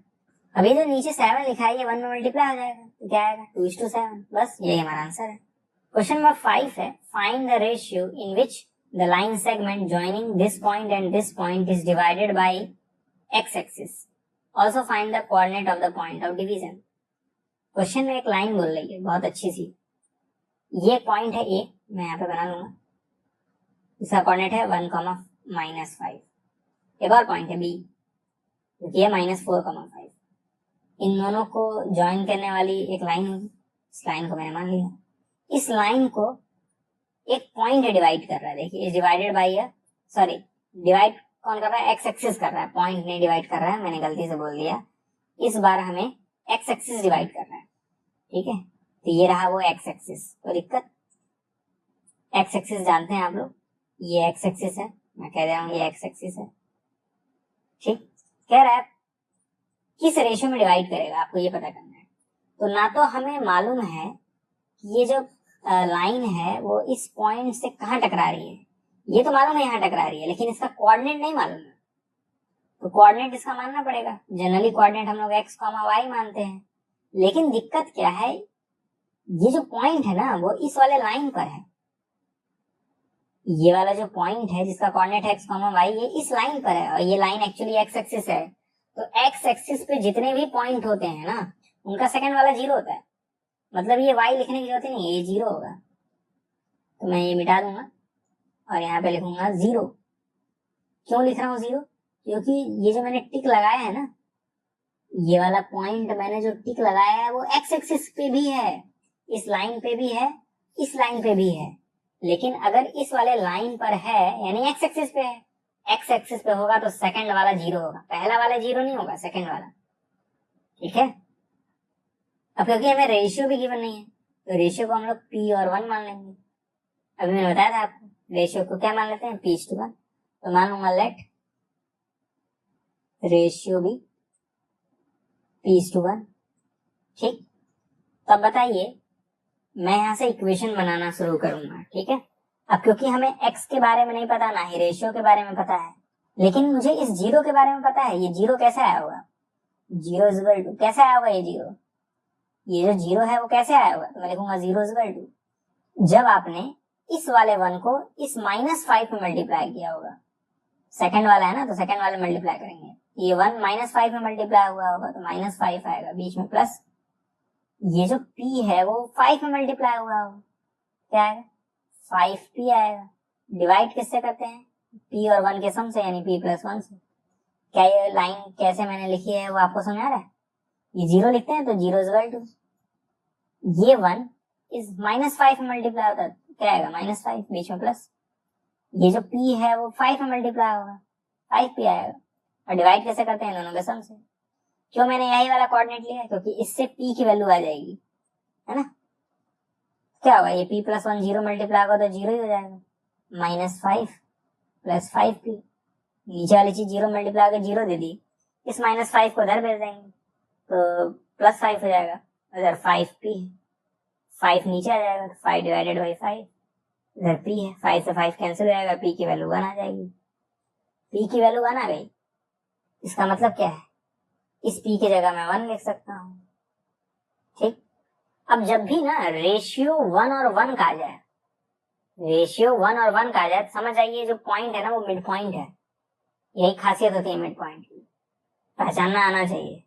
अभी जो नीचे 7 लिखा है ये 1 में मल्टीप्लाई हो जाएगा, तो क्या आएगा? 2:7। बस यही हमारा आंसर है। क्वेश्चन नंबर 5 है, find the ratio in which the line segment joining this point and this point is divided by x axis, also find the coordinate of the point of division. Question में एक लाइन बोल रही है बहुत अच्छी सी, ये पॉइंट है a, मैं यहाँ पे बना लूंगा, इसका कोऑर्डिनेट है 1, -5। एक और पॉइंट है b, ये -4, 5। इन दोनों को ज्वाइन करने वाली एक लाइन होगी, इस लाइन को मैंने मान लिया। इस लाइन को एक पॉइंट डिवाइड कर रहा है, देखिए डिवाइडेड बाय डिवाइड कौन कर रहा है? x एक्सिस कर रहा है, पॉइंट नहीं डिवाइड कर रहा है, मैंने गलती से बोल दिया। इस बार हमें x एक्सिस डिवाइड कर रहा है। ठीक है, तो ये रहा वो x एक्सिस। तो दिक्कत, x एक्सिस जानते हैं आप लोग, ये x एक्सिस है, मैं कह रहा हूँ ये x एक्सिस है। ठीक, कह रहा है किस रेशियो में डिवाइड करेगा, आपको ये पता करना है। तो ना तो हमें मालूम है कि ये जो लाइन है वो इस पॉइंट से कहाँ टकरा रही है, ये तो मालूम है यहाँ टकरा रही है, लेकिन इसका कोऑर्डिनेट नहीं मालूम है, तो कोऑर्डिनेट इसका मानना पड़ेगा। जनरली कोऑर्डिनेट हम लोग x, y मानते हैं, लेकिन दिक्कत क्या है, ये जो पॉइंट है ना वो इस वाले लाइन पर है, ये वाला जो पॉइंट है जिसका कोऑर्डिनेट x, y, ये इस लाइन पर है, और ये लाइन एक्चुअली x एक्सिस है। तो x एक्सिस पे जितने भी पॉइंट होते हैं ना, उनका सेकंड वाला 0 होता है, मतलब ये y लिखने की जरूरत नहीं है, ये 0 होगा। तो मैं ये मिटा दूंगा और यहाँ पे लिखूंगा 0। क्यों लिख रहा हूँ 0? क्योंकि ये जो मैंने टिक लगाया है ना, ये वाला पॉइंट मैंने जो टिक लगाया है वो x एक्सिस पे भी है, इस लाइन पे भी है, इस लाइन पे भी है, लेकिन अगर इस वाले लाइन पर है यानी x एक्सिस पे है, x एक्सिस पे होगा तो सेकंड वाला 0 होगा, पहला वाला 0 नहीं होगा, सेकंड वाला। ठीक है, अब क्योंकि हमें रेशियो भी गिवन नहीं है तो रेशियो को हम लोग p और 1 मान लेंगे। अभी मैंने बताया था आपको, रेशियो को क्या मान लेते हैं? p/1। तो मान लूंगा लेट रेशियो भी p/1। ठीक, तब बताइए मैं यहाँ से इक्वेशन बनाना शुरू करूंगा। ठीक है, अब क्योंकि हमें x के बारे में नहीं पता, ना ही रेशियो के बारे में पता है, लेकिन मुझे इस 0 के बारे में पता है। ये 0 कैसे आया होगा? 0 इक्वल टू कैसे आया होगा? ये जो 0 है वो कैसे आया होगा? तो मैं लिखूंगा 0 इक्वल टू जब आपने इस वाले 1 को इस -5 में मल्टीप्लाई किया होगा, सेकंड वाला है ना, तो सेकंड वाले मल्टीप्लाई करेंगे, ये 1 -5 में मल्टीप्लाई हुआ होगा तो -5 आएगा, बीच में प्लस, ये जो p है वो 5 में मल्टीप्लाई हुआ होगा, क्या आएगा? 5p आएगा। डिवाइड किससे करते हैं? p और 1 के सम से, यानी p+1 से। क्या ये लाइन कैसे मैंने लिखी है वो आपको समझ आ रहा है? ये 0 लिखते हैं तो 0 इक्वल टू ये 1 इस -5 में मल्टीप्लाई होता है, क्या आएगा? -5 बीच में प्लस, ये जो p है वो 5 में मल्टीप्लाई होगा, 5p आएगा। और डिवाइड कैसे करते हैं? दोनों के सम से। क्यों मैंने यही वाला कोऑर्डिनेट लिया, क्योंकि इससे p की वैल्यू आ जाएगी, है ना। क्या होगा, ये p+1 0 मल्टीप्लाई होगा तो 0 ही हो जाएगा, -5 + 5p, नीचे वाली चीज 0 मल्टीप्लाई होकर 0 दे दी, इस -5 को उधर भेज देंगे तो +5 हो जाएगा, इधर 5p है, 5 नीचे आ जाएगा तो 5/5, इधर p है, 5 से 5 कैंसिल हो जाएगा, p की वैल्यू 1 आ जाएगी। p की वैल्यू 1 आ गई, इसका मतलब क्या है, इस p की जगह मैं 1 लिख सकता हूँ, ठीक। अब जब भी ना रेशियो 1 और 1 का आ जाए, रेशियो 1 और 1 का आ जाए, समझ आइए जो पॉइंट है ना वो मिड पॉइंट है, यही खासियत होती है मिड पॉइंट की, पहचानना आना चाहिए।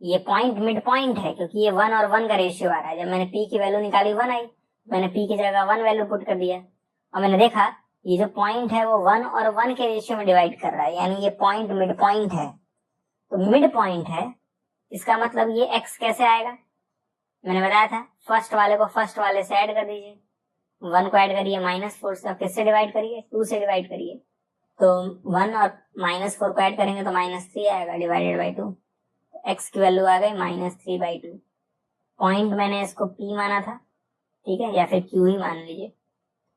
ये पॉइंट मिड पॉइंट है क्योंकि ये 1 और 1 का रेशियो आ रहा है। जब मैंने p की वैल्यू निकाली 1 आई, मैंने p की जगह 1 वैल्यू पुट कर दिया और मैंने देखा ये जो पॉइंट है वो 1 और 1 के रेशियो में डिवाइड कर रहा है, यानी ये पॉइंट मिड पॉइंट है। तो मिड पॉइंट है, इसका मतलब ये x कैसे आएगा, मैंने बताया था फर्स्ट वाले को फर्स्ट वाले से ऐड कर दीजिए, 1 को ऐड करिए -4 से, किससे डिवाइड करिए, 2 से डिवाइड करिए, तो 1 और -4 को ऐड करेंगे तो -3 आएगा डिवाइडेड बाई 2, x की वैल्यू आ गई -3/2। पॉइंट मैंने इसको p माना था, ठीक है, या फिर q ही मान लीजिए,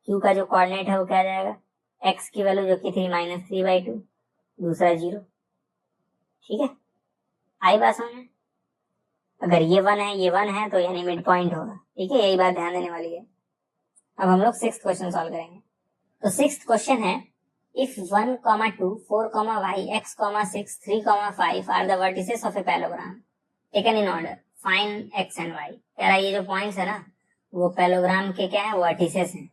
q का जो कोऑर्डिनेट है वो क्या जाएगा, x की वैल्यू जो की थी -3/2, दूसरा 0, ठीक है, आई बात समझ। अगर ये 1 है ये 1 है तो यानी मिड पॉइंट होगा, ठीक है, यही बात ध्यान देने वाली है। अब हम लोग 6th क्वेश्चन सॉल्व करेंगे। तो 6th क्वेश्चन है, if 1, 2, 4, y, x, 6, 3, 5 are the vertices of a parallelogram taken in order, find x and y। कह रहा है ये जो पॉइंट्स है ना वो पैलोग्राम के क्या है, वर्टिसेस हैं।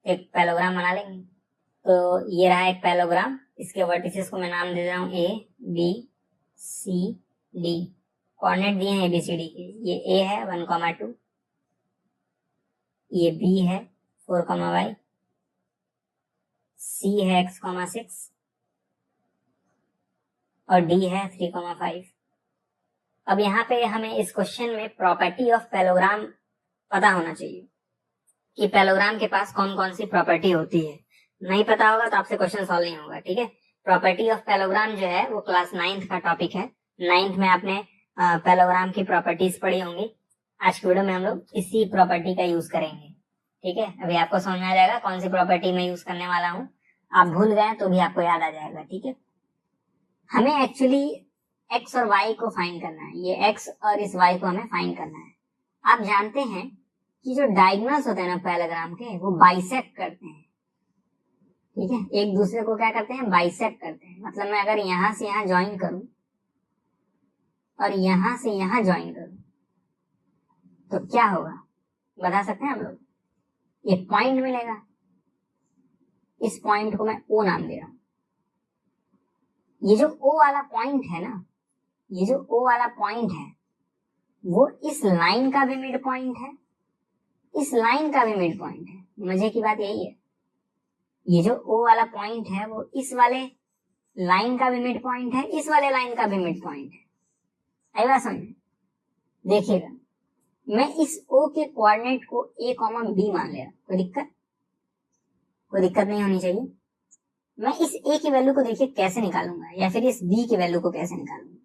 एक पैलोग्राम बना लेंगे, तो ये रहा एक पैलोग्राम, इसके वर्टिसेस को मैं नाम दे रहा हूँ a, b, c, d, coordinate दिए हैं ABCD के, ये a है 1, 2, ये b है 4, y, c है x, 6 और d है 3, 5। अब यहाँ पे हमें इस क्वेश्चन में प्रॉपर्टी ऑफ पैलोग्राम पता होना चाहिए कि पैलोग्राम के पास कौन कौन सी प्रॉपर्टी होती है। नहीं पता होगा तो आपसे क्वेश्चन सॉल्व नहीं होगा, ठीक है। प्रॉपर्टी ऑफ पैलोग्राम जो है वो क्लास 9th का टॉपिक है। 9th में आपने पैलोग्राम की प्रॉपर्टीज पढ़ी होंगी। आज की वीडियो में हम लोग इसी प्रॉपर्टी का यूज करेंगे, ठीक है। अभी आपको समझ में आ जाएगा कौन सी प्रॉपर्टी मैं यूज करने वाला हूँ, आप भूल गए तो भी आपको याद आ जाएगा, ठीक है। हमें एक्चुअली x और y को फाइंड करना है, ये x और इस y को हमें फाइंड करना है। आप जानते हैं कि जो डायगोनल्स होते हैं ना पैलोग्राम के, वो बाइसेक्ट करते हैं, ठीक है, एक दूसरे को क्या करते हैं, बाइसेक्ट करते हैं। मतलब मैं अगर यहां से यहां ज्वाइन करूं और यहां से यहां ज्वाइन करूं तो क्या होगा बता सकते हैं आप लोग, ये पॉइंट मिलेगा। इस पॉइंट को मैं O नाम दे रहा हूं। ये जो O वाला पॉइंट है ना, ये जो O वाला पॉइंट है वो इस लाइन का भी मिड पॉइंट है, इस लाइन का भी मिड पॉइंट है। मजे की बात यही है, ये जो O वाला पॉइंट है वो इस वाले लाइन का भी मिड पॉइंट है, इस वाले लाइन का भी मिड पॉइंट है। आई बात समझ, देखिएगा मैं इस O के कोऑर्डिनेट को A, B मान लिया, कोई दिक्कत नहीं होनी चाहिए। मैं इस A की वैल्यू को देखिए कैसे निकालूंगा, या फिर इस B की वैल्यू को कैसे निकालूंगा।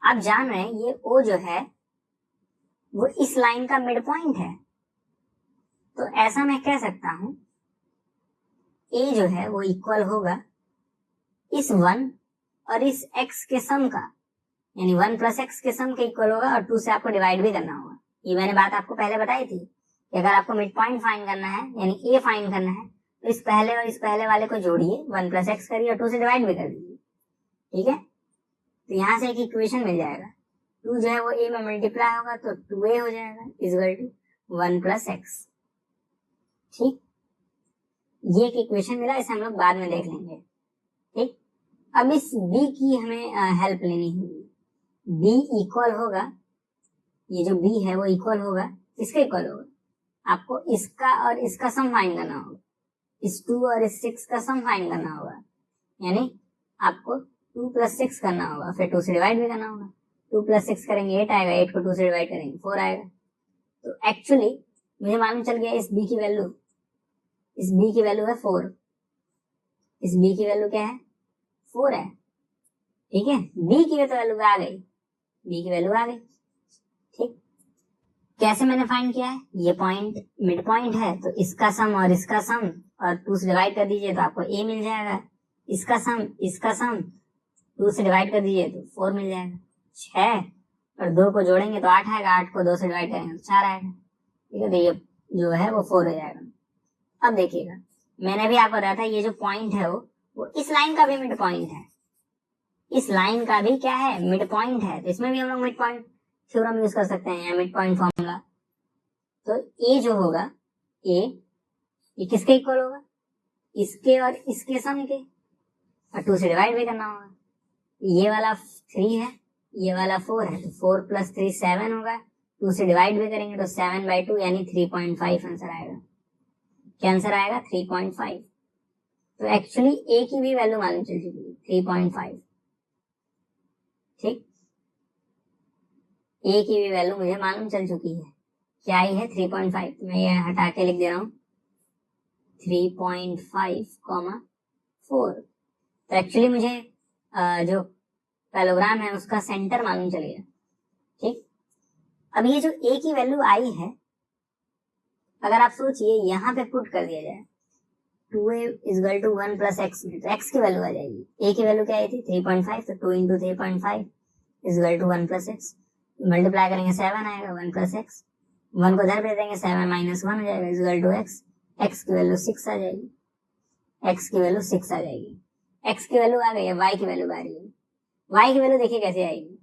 आप जान रहे हैं ये O जो है वो इस लाइन का मिड पॉइंट है, तो ऐसा मैं कह सकता हूं A जो है वो इक्वल होगा इस 1 और इस x के सम का, यानी 1 + x के सम के इक्वल होगा, और 2 से आपको डिवाइड भी करना होगा। ये मैंने बात आपको पहले बताई थी कि अगर आपको मिड पॉइंट फाइंड करना है यानी A फाइंड करना है तो इस पहले और इस पहले वाले को जोड़िए, 1 + x करिए और 2 से डिवाइड भी कर दीजिए, ठीक है। तो यहां से एक इक्वेशन मिल जाएगा, 2 जो है वो A में मल्टीप्लाई होगा तो 2A हो जाएगा इक्वल टू 1 + x, ठीक। ये एक इक्वेशन मिला, इसे हम लोग बाद में देख लेंगे, ठीक। अब इस B की हमें हेल्प लेनी होगी। B इक्वल होगा, ये जो B है वो इक्वल होगा, किसके इक्वल होगा, आपको इसका और इसका सम फाइंड करना होगा, इस 2 और इस 6 का सम फाइंड करना होगा, यानी आपको 2 + 6 करना होगा, फिर 2 से डिवाइड भी करना होगा। 2 + 6 करेंगे 8 आएगा, 8 को 2 से डिवाइड करेंगे 4 आएगा। तो एक्चुअली मुझे मालूम चल गया इस B की वैल्यू, इस B की वैल्यू है 4, इस B की वैल्यू क्या है 4 है, ठीक है, बी की तो वैल्यू आ गई, बी की वैल्यू आ गई। ठीक, कैसे मैंने फाइंड किया है, ये पॉइंट मिड पॉइंट है तो इसका सम और इसका सम और 2 से डिवाइड कर दीजिए तो आपको ए मिल जाएगा, इसका सम 2 से डिवाइड कर दीजिए तो 4 मिल जाएगा, 6 और 2 को जोड़ेंगे तो 8 आएगा, 8 को 2 से डिवाइड करेंगे तो 4 आएगा। ठीक है, तो ये जो है वो 4 हो जाएगा। अब देखिएगा, मैंने भी आपको बताया था ये जो पॉइंट है वो इस लाइन का भी मिड पॉइंट है, इस लाइन का भी क्या है, मिड पॉइंट है, तो इसमें भी हम लोग मिड पॉइंट थ्योरम यूज कर सकते हैं या मिड पॉइंट फॉर्मूला। तो ए जो होगा, ये किसके इक्वल होगा, इसके और इसके सम के, और 2 से डिवाइड भी करना होगा। ये वाला 3 है, ये वाला 4 है, तो 4 + 3 7 होगा, 2 से डिवाइड भी करेंगे तो 7/2 यानी 3.5 आंसर आएगा। क्या आंसर आएगा, 3.5। तो एक्चुअली ए की भी वैल्यू मालूम चल चुकी है, 3.5। ठीक, ए की भी वैल्यू मुझे मालूम चल चुकी है, क्या ही है, 3.5। मैं ये हटा के लिख दे रहा हूँ 3.5, 4। तो एक्चुअली मुझे जो पैलोग्राम है उसका सेंटर मालूम चल गया। ठीक, अब ये जो ए की वैल्यू आई है, अगर आप सोचिए यहाँ पे पुट कर दिया जाए 2a = 1 + x में, तो x की वैल्यू आ जाएगी, a की वैल्यू क्या आई थी 3.5, तो 2 × 3.5 = 1 + x, मल्टीप्लाई करेंगे 7 आएगा, 1 + x, 1 को इधर भेज देंगे 7 - 1 हो जाएगा = x, x की वैल्यू 6 आ जाएगी, x की वैल्यू 6 आ जाएगी, x की वैल्यू आ गई है, y की वैल्यू आ रही है, y की वैल्यू देखिए कैसे आएगी।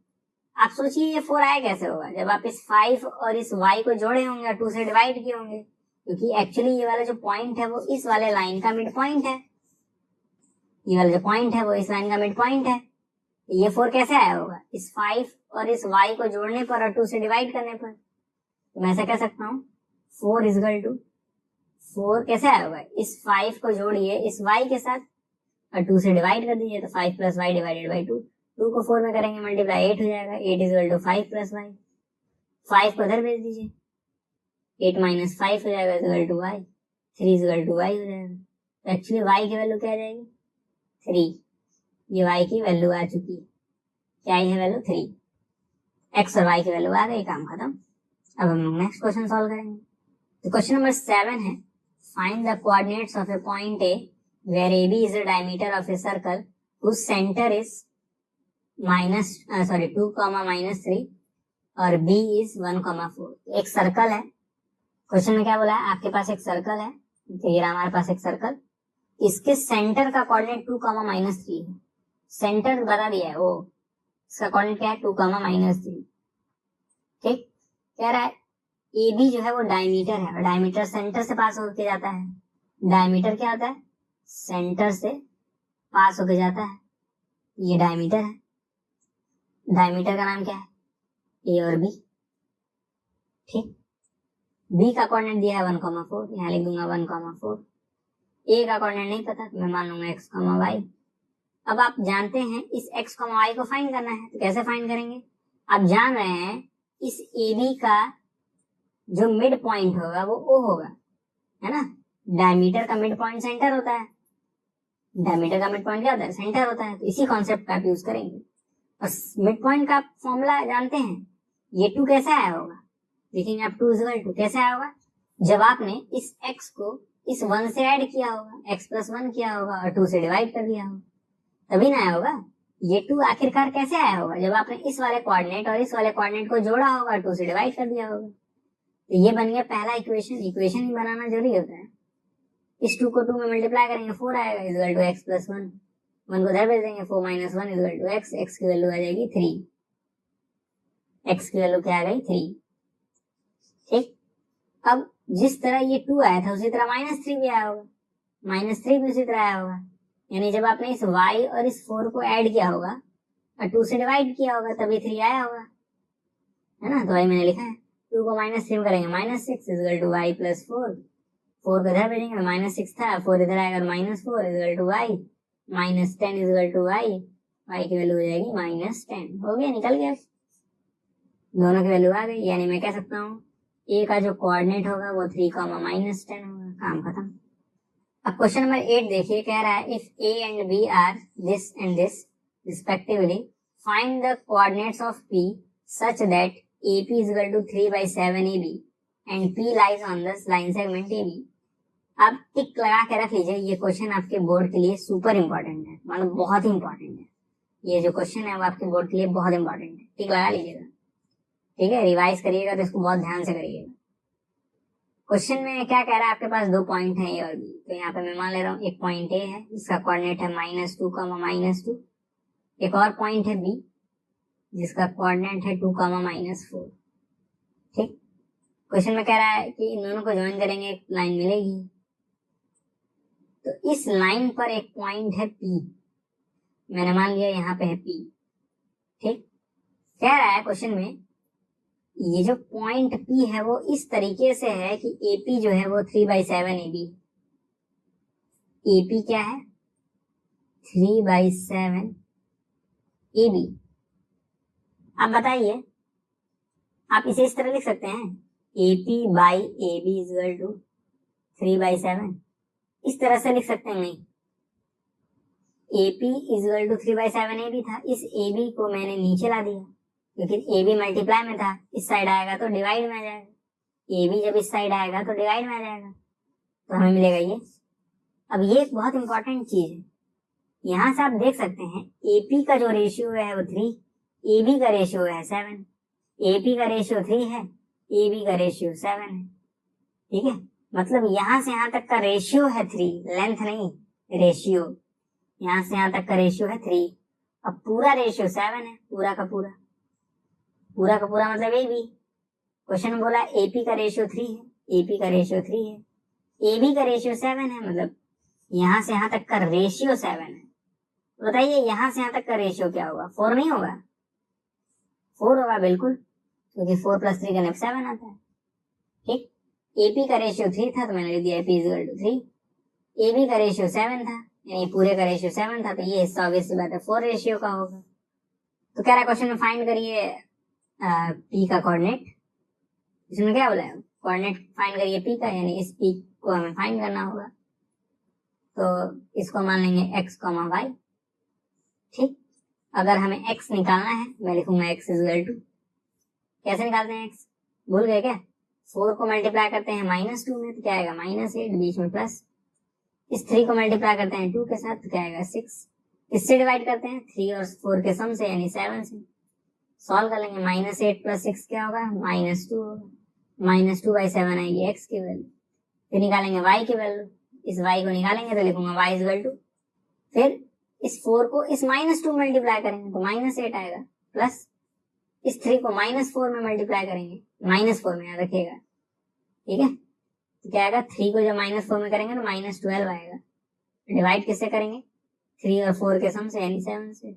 आप सोचिए ये 4 आया कैसे होगा, जब आप इस 5 और इस y को जोड़े होंगे और 2 से डिवाइड किए होंगे, क्योंकि एक्चुअली ये वाला जो पॉइंट है वो इस वाले लाइन का मिड पॉइंट है, ये वाला जो पॉइंट है वो इस लाइन का मिड पॉइंट है। ये 4 कैसे आया होगा, इस 5 और इस y को जोड़ने पर और 2 से डिवाइड करने पर। तो मैं ऐसा कह सकता हूँ 4 = 4 कैसे आया होगा, इस 5 को जोड़िए इस y के साथ और 2 से डिवाइड कर दीजिए तो 5 + y / 2, 2 को 4 में करेंगे मल्टीप्लाई 8 हो जाएगा, 8 = 5 + y, 5 को इधर भेज दीजिए, 8 - 5 हो जाएगा = y, 3 = y हो जाएगा। तो एक्चुअली y की वैल्यू क्या आ जाएगी, 3। ये y की वैल्यू आ चुकी है, क्या है वैल्यू 3, x और y की वैल्यू आ गई, काम खत्म। अब हम लोग नेक्स्ट क्वेश्चन सॉल्व करेंगे। तो क्वेश्चन नंबर 7 है, find the coordinates of a point A where AB is the diameter of a circle whose center is 2, -3 और B is 1, 4। एक सर्कल है, क्वेश्चन में क्या बोला है, आपके पास एक सर्कल है, तो ये हमारे पास एक सर्कल, इसके सेंटर का कोऑर्डिनेट 2, -3 है, सेंटर बता दिया है वो, इसका कोऑर्डिनेट क्या है 2, -3। ठीक, कह रहा है AB जो है वो डायमीटर है, और डायमीटर सेंटर से पास होके जाता है। डायमीटर क्या होता है, सेंटर से पास होके जाता है, ये डायमीटर है। डायमीटर का नाम क्या है, ए और बी। ठीक, बी का कोऑर्डिनेट दिया है 1, 4, यहाँ लिख दूंगा 1, 4। ए का कोऑर्डिनेट नहीं पता तो मैं मान लूंगा x, y। अब आप जानते हैं इस x, y को फाइंड करना है, तो कैसे फाइंड करेंगे, आप जान रहे हैं इस AB का जो मिड पॉइंट होगा वो O होगा, है ना। डायमीटर का मिड पॉइंट सेंटर होता है, डायमीटर का मिड पॉइंट क्या होता है, सेंटर होता है, तो इसी कॉन्सेप्ट का आप यूज करेंगे। और मिड पॉइंट का फॉर्मूला जानते हैं, ये 2 कैसे आया होगा, देखेंगे आप 2 = 2 कैसे आया होगा, जब आपने इस x को इस 1 से ऐड किया होगा, x + 1 किया होगा और 2 से डिवाइड कर दिया होगा, तभी ना आया होगा। ये 2 आखिरकार कैसे आया होगा, जब आपने इस वाले कोऑर्डिनेट और इस वाले कोऑर्डिनेट को जोड़ा होगा, 2 से डिवाइड कर दिया होगा। तो ये बन गया पहला इक्वेशन ही बनाना जरूरी होता है। इस 2 को 2 में मल्टीप्लाई करेंगे 4 आएगा, = x + 1, 1 को इधर भेज देंगे, 4 - 1 = x, x की वैल्यू आ जाएगी 3, x की वैल्यू क्या आ गई 3। ठीक, अब जिस तरह ये 2 आया था उसी तरह -3 भी आया होगा, -3 भी उसी तरह आया होगा, यानी जब आपने इस y और इस 4 को ऐड किया होगा और 2 से डिवाइड किया होगा तभी 3 आया होगा, है ना। तो वही मैंने लिखा है, 2 को -3 करेंगे -6 = y + 4, 4 को इधर भेजेंगे, -6 था, 4 इधर आएगा, -4 = y, -10 = y, y की वैल्यू हो जाएगी -10। हो गया, निकल गया, दोनों की वैल्यू आ गई। यानी मैं कह सकता हूँ ए का जो कोऑर्डिनेट होगा वो 3, -10 होगा, काम खत्म। अब क्वेश्चन नंबर 8 देखिए, कह रहा है if A and B are this and this, respectively. Find the coordinates of P such that AP is equal to 3/7 AB and P lies on the line segment AB. अब टिक लगा के रख लीजिए, ये क्वेश्चन आपके बोर्ड के लिए सुपर इंपॉर्टेंट है, मतलब बहुत ही इंपॉर्टेंट है। ये जो क्वेश्चन है वो आपके बोर्ड के लिए बहुत इंपॉर्टेंट है, टिक लगा लीजिएगा, ठीक है। रिवाइज करिएगा तो इसको बहुत ध्यान से करिएगा। क्वेश्चन में क्या कह रहा है, आपके पास 2 पॉइंट है ए और बी, तो यहाँ पे मैं मान ले रहा हूँ एक पॉइंट ए है जिसका कोऑर्डिनेट है -2, -2, एक और पॉइंट है बी जिसका कोऑर्डिनेट है 2, -4, ठीक। क्वेश्चन में कह रहा है कि इन दोनों को ज्वाइन करेंगे एक लाइन मिलेगी, तो इस लाइन पर एक पॉइंट है पी, मैंने मान लिया यहाँ पे है पी, ठीक। कह रहा है क्वेश्चन में ये जो पॉइंट P है वो इस तरीके से है कि AP जो है वो 3/7 AB, AP क्या है 3/7 AB। अब बताइए, आप इसे इस तरह लिख सकते हैं AP/AB इज इक्वल टू 3/7, इस तरह से लिख सकते हैं? नहीं, AP is equal to 3/7 AB था, इस AB को मैंने नीचे ला दिया क्योंकि AB मल्टीप्लाई में था, इस साइड आएगा तो डिवाइड में आ जाएगा, AB जब इस साइड आएगा तो डिवाइड में आ जाएगा, तो हमें मिलेगा ये। अब ये एक बहुत इंपॉर्टेंट चीज है, यहाँ से आप देख सकते हैं AP का जो रेशियो है वो 3, AB का रेशियो है 7, AP का रेशियो 3 है, AB का रेशियो 7 है, ठीक है। मतलब यहाँ से यहाँ तक का रेशियो है 3, लेंथ नहीं रेशियो, यहाँ से यहाँ तक का रेशियो है 3, अब पूरा रेशियो 7 है, पूरा का पूरा मतलब AB। क्वेश्चन में बोला AP का रेशियो 3 है, AP का रेशियो 3 है, AB का रेशियो 7 है, मतलब यहाँ से यहाँ तक का रेशियो 7 है। बताइए यहाँ से यहाँ तक का रेशियो क्या होगा, 4 नहीं होगा? 4 होगा बिल्कुल, क्योंकि 4 + 3 का 7 आता है, ठीक। AP का रेशियो 3 था तो मैंने लिख दिया AP is equal to 3, AB का रेशियो 7 था, यानी पूरे का रेशियो 7 था, तो ये हिस्सा ऑब्वियस सी बात है 4 रेशियो का होगा। तो कह रहा है क्वेश्चन में फाइंड करिए P का कोऑर्डिनेट, इसमें क्या बोला है, कोऑर्डिनेट फाइंड करिए P का, यानी इस P को हमें फाइंड करना होगा, तो इसको मान लेंगे x, y, ठीक। अगर हमें x निकालना है मैं लिखूंगा x इज इक्वल टू, कैसे निकालते हैं x, भूल गए क्या? 4 को मल्टीप्लाई करते हैं -2 में तो क्या आएगा -8, बीच में प्लस, इस 3 को मल्टीप्लाई करते हैं 2 के साथ तो क्या आएगा 6, इससे डिवाइड करते हैं 3 और 4 के सम से यानी 7 से, सॉल्व कर लेंगे, -8 + 6 क्या होगा -2 होगा, -2/7 आएगी x की वैल्यू, फिर निकालेंगे y की वैल्यू, इस y को निकालेंगे तो लिखूंगा y इज इक्वल टू, फिर इस 4 को इस -2 मल्टीप्लाई करेंगे तो -8 आएगा, प्लस इस 3 को -4 में मल्टीप्लाई करेंगे, -4 में याद रखिएगा, ठीक है। तो क्या आएगा, 3 को जब -4 में करेंगे तो -12 आएगा, डिवाइड किससे करेंगे 3 और 4 के सम से यानी 7 से,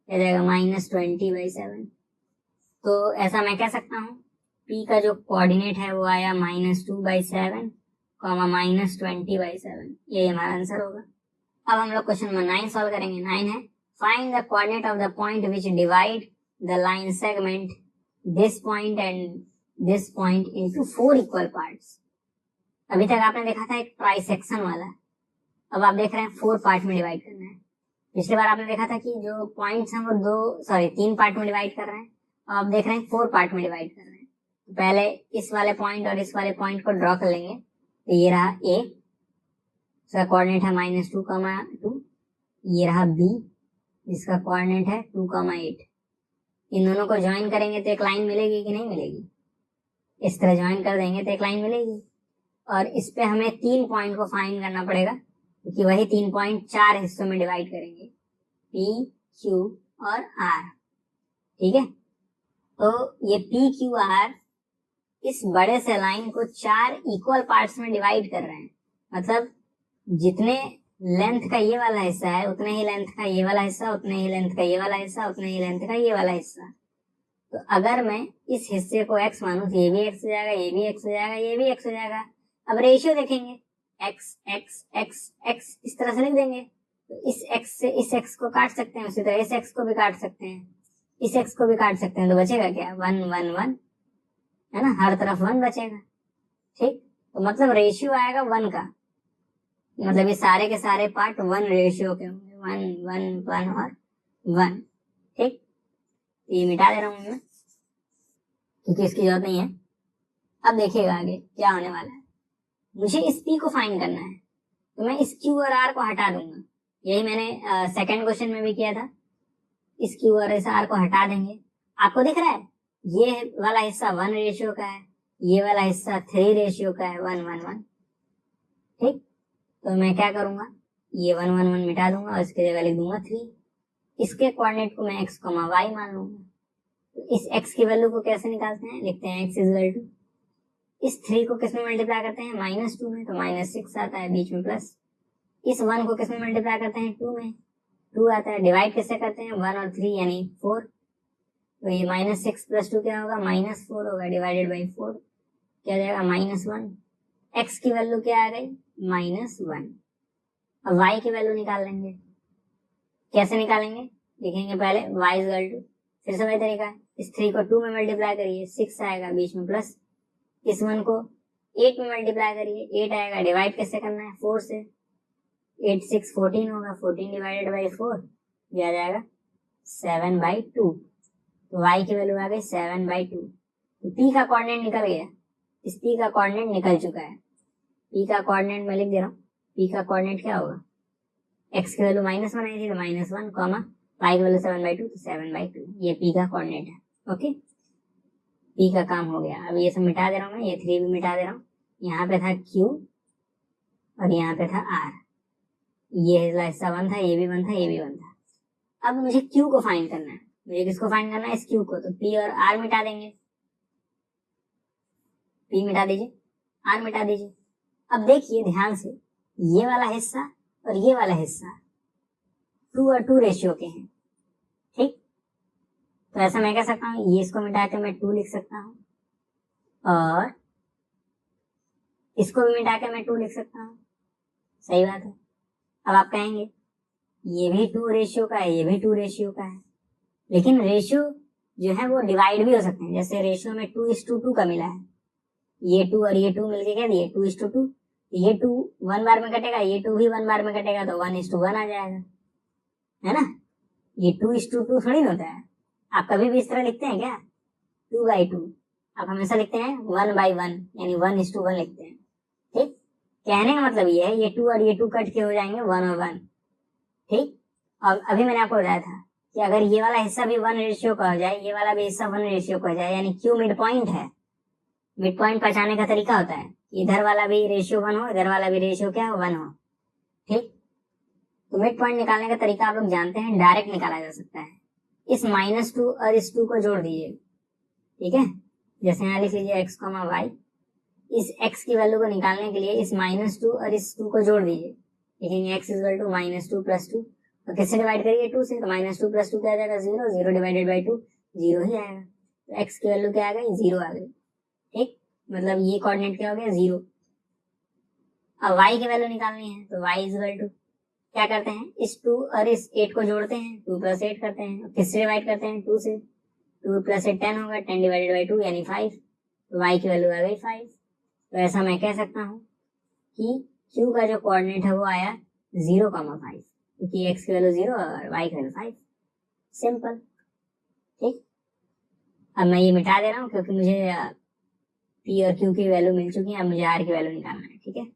आ जाएगा -20/7। तो ऐसा मैं कह सकता हूँ P का जो कोऑर्डिनेट है वो आया -2/7, -20/7, ये हमारा आंसर होगा। अब हम लोग क्वेश्चन नंबर 9 सॉल्व करेंगे। 9 है, find the coordinate of the point which divide the line segment this point and this point into 4 equal parts. अभी तक आपने देखा था एक ट्राइसेक्शन वाला, अब आप देख रहे हैं 4 पार्ट में डिवाइड करना है। पिछली बार आपने देखा था कि जो पॉइंट्स हैं वो 3 पार्ट में डिवाइड कर रहे हैं, अब आप देख रहे हैं 4 पार्ट में डिवाइड कर रहे हैं। तो पहले इस वाले पॉइंट और इस वाले पॉइंट को ड्रॉ कर लेंगे, तो ये रहा A, इसका कोऑर्डिनेट है -2, ये रहा B जिसका कोऑर्डिनेट है 2, 8। इन दोनों को ज्वाइन करेंगे तो एक लाइन मिलेगी कि नहीं मिलेगी, इस तरह ज्वाइन कर देंगे तो एक लाइन मिलेगी, और इस पे हमें 3 पॉइंट को फाइंड करना पड़ेगा क्योंकि वही 3 पॉइंट 4 हिस्सों में डिवाइड करेंगे, P, Q और R, ठीक है। तो ये P, Q, R इस बड़े से लाइन को 4 इक्वल पार्ट्स में डिवाइड कर रहे हैं, मतलब जितने लेंथ का ये वाला हिस्सा है उतने ही लेंथ का ये वाला हिस्सा, उतने ही लेंथ का ये वाला हिस्सा, उतने ही लेंथ का ये वाला हिस्सा। तो अगर मैं इस हिस्से को x मानूं तो ये भी x हो जाएगा, ये भी x हो जाएगा, ये भी x हो जाएगा। अब रेशियो देखेंगे x x x x इस तरह से लिख देंगे, तो इस x से इस x को काट सकते हैं, उसी तरह इस x को भी काट सकते हैं, इस x को भी काट सकते हैं, तो बचेगा क्या 1 1 1, है ना, हर तरफ 1 बचेगा, ठीक। तो मतलब रेशियो आएगा 1 का, मतलब ये सारे के सारे पार्ट 1 रेशियो के होंगे, 1 1 1 और 1। ठीक, ये मिटा दे रहा हूँ मैं क्योंकि इसकी जरूरत नहीं है। अब देखिएगा आगे क्या होने वाला है। मुझे इस p को फाइंड करना है, तो मैं इस q और r को हटा दूंगा। यही मैंने सेकंड क्वेश्चन में भी किया था। इस q और इस r को हटा देंगे। आपको दिख रहा है ये वाला हिस्सा 1 रेशियो का है, ये वाला हिस्सा 3 रेशियो का है, 1 1 1। ठीक, तो मैं क्या करूंगा, ये 1 1 1 मिटा दूंगा और इसकी जगह लिख दूंगा 3। इसके कोऑर्डिनेट को मैं x, y मान लूंगा। तो इस x की वैल्यू को कैसे निकालते हैं, लिखते हैं x इक्वल टू, इस 3 को किस में मल्टीप्लाई करते हैं, -2 में, तो -6 आता है, बीच में प्लस। इस 1 को किस में मल्टीप्लाई करते हैं, 2 में, 2 आता है। डिवाइड किससे करते हैं, 1 और 3 यानी 4। तो ये -6 + 2 क्या होगा, -4 होगा, डिवाइडेड बाई 4 क्या जाएगा, -1। x की वैल्यू क्या आ गई, -1। अब y की वैल्यू निकाल लेंगे। कैसे निकालेंगे, लिखेंगे पहले y इक्वल टू, फिर से वही तरीका है, इस 3 को 2 में मल्टीप्लाई करिए, 6 आएगा, बीच में प्लस। इस 1 को 8 में मल्टीप्लाई करिए, 8 आएगा। डिवाइड कैसे करना है, 4 से। 8 6 14 होगा, 14 डिवाइडेड बाई 4 ये आ जाएगा 7/2। तो y की वैल्यू आ गई 7/2। तो p का कोऑर्डिनेट निकल गया, इस p का कोऑर्डिनेट निकल चुका है। p का कोऑर्डिनेट मैं लिख दे रहा हूँ, p का कोऑर्डिनेट क्या होगा, x की वैल्यू -1 आई थी तो -1, y की वैल्यू 7/2 तो 7/2, ये p का कोऑर्डिनेट है। ओके, p का काम हो गया। अब ये सब मिटा दे रहा हूँ मैं, ये 3 भी मिटा दे रहा हूँ। यहाँ पे था q और यहाँ पे था r, ये हिस्सा 1 था, ये भी 1 था, ये भी 1 था। अब मुझे q को फाइंड करना है। मुझे किसको फाइंड करना है, इस q को। तो p और r मिटा देंगे, p मिटा दीजिए, r मिटा दीजिए। अब देखिए ध्यान से, ये वाला हिस्सा और ये वाला हिस्सा 2 और 2 रेशियो के हैं। ठीक, तो ऐसा मैं कह सकता हूँ, ये इसको मिटा के मैं 2 लिख सकता हूँ और इसको भी मिटा के मैं 2 लिख सकता हूँ। सही बात है। अब आप कहेंगे ये भी 2 रेशियो का है, ये भी 2 रेशियो का है, लेकिन रेशियो जो है वो डिवाइड भी हो सकते हैं। जैसे रेशियो में 2:2 का मिला है, ये 2 और ये 2 मिलके क्या दिए, 2:2। ये 2 1 बार में कटेगा, ये 2 भी 1 बार में कटेगा, तो 1:1 आ जाएगा, है ना। ये 2:2 थोड़ी ना होता है। आप कभी भी इस तरह लिखते हैं क्या, 2/2? आप हमेशा लिखते हैं 1/1, यानी 1:1 लिखते हैं। ठीक, कहने का मतलब ये है, ये 2 और ये 2 कट के हो जाएंगे 1 और 1। ठीक, और अभी मैंने आपको बताया था कि अगर ये वाला हिस्सा भी 1 रेशियो का हो जाए, ये वाला भी हिस्सा 1 रेशियो का हो जाए, यानी Q मिड पॉइंट है। मिड पॉइंट पहचानने का तरीका होता है, इधर वाला भी रेशियो 1 हो, इधर वाला भी रेशियो क्या हो, 1 हो। ठीक, तो मिड पॉइंट निकालने का तरीका आप लोग जानते हैं, डायरेक्ट निकाला जा सकता है। इस -2 और इस 2 को जोड़ दीजिए। ठीक है, जैसे यहाँ लिख लीजिए x, y। इस x की वैल्यू को निकालने के लिए इस -2 और इस 2 को जोड़ दीजिए। लिखेंगे x इक्वल टू -2 + 2, तो किससे डिवाइड करिए, 2 से, तो -2 + 2 क्या आ जाएगा, 0। 0 डिवाइडेड बाई 2 0 ही आएगा। तो x की वैल्यू क्या आ गई, 0 आ गई। ठीक, मतलब ये कोऑर्डिनेट क्या हो गया, 0। अब y की वैल्यू निकालनी है, तो y इक्वल टू क्या करते हैं, इस 2 और इस 8 को जोड़ते हैं, 2 + 8 करते हैं, किससे डिवाइड करते हैं, 2 से। 2 + 8 10 होगा, 10 डिवाइडेड बाई 2 यानी 5। तो y की वैल्यू आ गई 5। तो ऐसा मैं कह सकता हूँ कि q का जो कोऑर्डिनेट है वो आया 0,5, क्योंकि x की वैल्यू 0 और y की वैल्यू 5। सिंपल। ठीक, अब मैं ये मिटा दे रहा हूँ क्योंकि मुझे p और q की वैल्यू मिल चुकी है। अब मुझे r की वैल्यू निकालना है। ठीक है,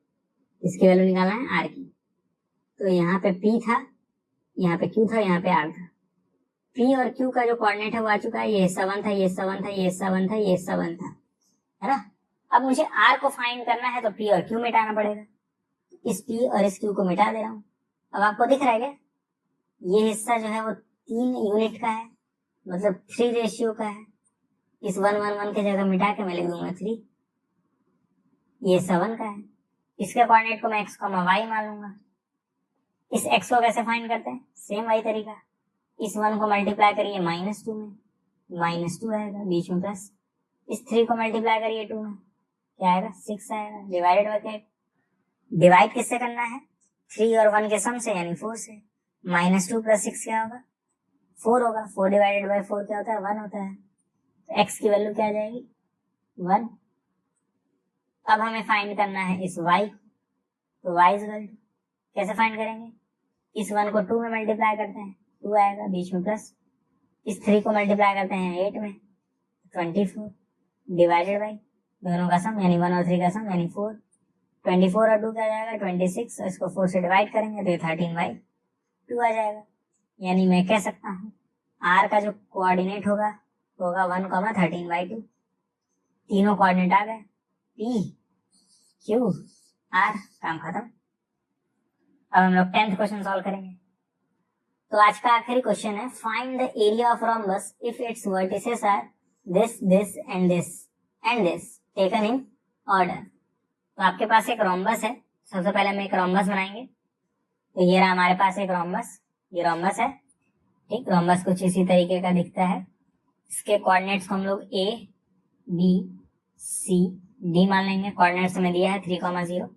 इसकी वैल्यू निकालना है r की। तो यहाँ पे p था, यहाँ पे q था, यहाँ पे r था। p और q का जो कोऑर्डिनेट है वो आ चुका है, ये हिस्सा 1 था, ये हिस्सा 1 था, ये हिस्सा 1 था, ये हिस्सा 1 था, है ना। अब मुझे r को फाइंड करना है, तो p और q मिटाना पड़ेगा। इस p और इस q को मिटा दे रहा हूँ। अब आपको दिख रहा है क्या, ये हिस्सा जो है वो 3 यूनिट का है, मतलब 3 रेशियो का है। इस 1 1 1 की जगह मिटा के मैं लिख दूंगा 3। ये 7 का है, इसके कोऑर्डिनेट को मैं x, y मान लूंगा। इस x को कैसे फाइंड करते हैं, सेम वही तरीका। इस 1 को मल्टीप्लाई करिए -2 में, -2 आएगा, बीच में प्लस। इस 3 को मल्टीप्लाई करिए 2 में, क्या आएगा, 6 आएगा, डिवाइडेड बाय क्या, डिवाइड किससे करना है, 3 और 1 के सम से, यानी 4 से। -2 + 6 क्या होगा, 4 होगा। 4 डिवाइडेड बाय 4 क्या होता है, 1 होता है। तो x की वैल्यू क्या आ जाएगी, 1। अब हमें फाइंड करना है इस y को, तो y इक्वल टू कैसे फाइंड करेंगे, इस 1 को 2 में मल्टीप्लाई करते हैं, 2 आएगा, बीच में प्लस, इस 3 को मल्टीप्लाई करते हैं 8 में, 24 डिवाइडेड बाई दोनों का सम यानी 1 और 3 का सम यानी 4, 24 और 2 क्या जाएगा 26, और इसको 4 से डिवाइड करेंगे तो ये 13/2 आ जाएगा। यानी मैं कह सकता हूँ r का जो कोऑर्डिनेट होगा 1, 13/2, तीनों कोऑर्डिनेट आ गए, p q r, काम खत्म। अब हम लोग 10th क्वेश्चन सॉल्व करेंगे। तो आज का आखिरी क्वेश्चन है, find the area of rhombus if its vertices are this this and this and this taken in order. तो आपके पास एक रोम्बस है, सबसे पहले हम एक रोम्बस बनाएंगे। तो ये रहा हमारे पास एक रोम्बस, ये रोम्बस है, ठीक। रोम्बस कुछ इसी तरीके का दिखता है। इसके कोऑर्डिनेट्स को हम लोग a b c d मान लेंगे। कोऑर्डिनेट्स में दिया है 3,0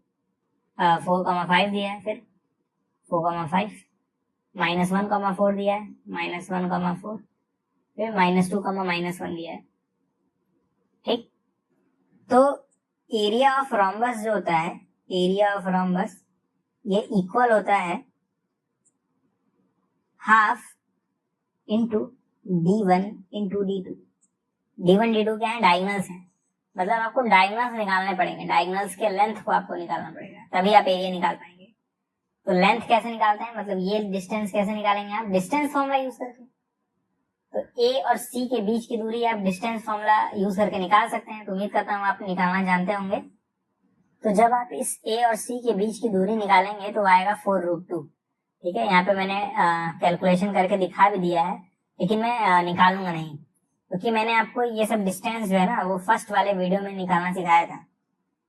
4,5 दिया है, फिर 4,5 -1,4 दिया है, -1,4, फिर -2,-1 दिया है, ठीक। तो एरिया ऑफ रोम्बस जो होता है, एरिया ऑफ रोम्बस ये इक्वल होता है half into d1 into d2। d1 d2 क्या है, डायगोनल्स है, मतलब आपको डायगोनल्स निकालने पड़ेंगे, डायगोनल्स के लेंथ को आपको निकालना पड़ेगा, तभी आप एरिया निकाल पाएंगे। तो लेंथ कैसे निकालते हैं, मतलब ये डिस्टेंस कैसे निकालेंगे आप, डिस्टेंस फॉर्मूला यूज करके। तो a और c के बीच की दूरी आप डिस्टेंस फॉर्मूला यूज करके निकाल सकते हैं। तो उम्मीद करता हूँ आप निकालना जानते होंगे। तो जब आप इस a और c के बीच की दूरी निकालेंगे तो आएगा 4√2, ठीक है। यहाँ पे मैंने कैलकुलेशन करके दिखा भी दिया है, लेकिन मैं निकालूंगा नहीं, क्योंकि मैंने आपको ये सब डिस्टेंस जो है ना वो फर्स्ट वाले वीडियो में निकालना सिखाया था।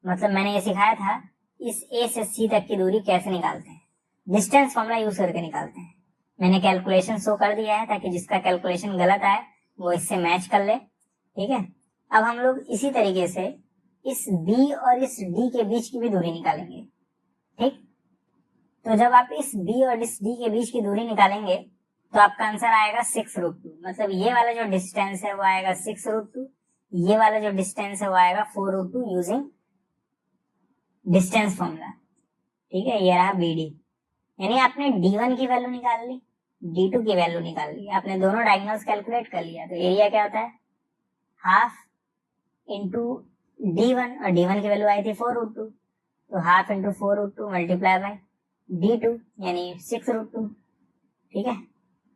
मतलब मैंने ये सिखाया था इस a से c तक की दूरी कैसे निकालते हैं, डिस्टेंस फॉर्मूला यूज करके निकालते हैं। मैंने कैलकुलेशन शो कर दिया है ताकि जिसका कैलकुलेशन गलत आए वो इससे मैच कर ले, ठीक है। अब हम लोग इसी तरीके से इस b और इस d के बीच की भी दूरी निकालेंगे, ठीक। तो जब आप इस b और इस d के बीच की दूरी निकालेंगे तो आपका आंसर आएगा 6√2। मतलब ये वाला जो डिस्टेंस है वो आएगा 6√2, ये वाला जो डिस्टेंस है वो आएगा 4√2 यूजिंग डिस्टेंस फॉर्मूला, ठीक है। ये रहा BD, यानी आपने D1 की वैल्यू निकाल ली, D2 की वैल्यू निकाल ली, आपने दोनों डायगोनल्स कैलकुलेट कर लिया। तो एरिया क्या होता है, हाफ इंटू D1, और D1 की वैल्यू आई थी 4√2, तो half into 4√2 multiply by D2 यानी 6√2, ठीक है।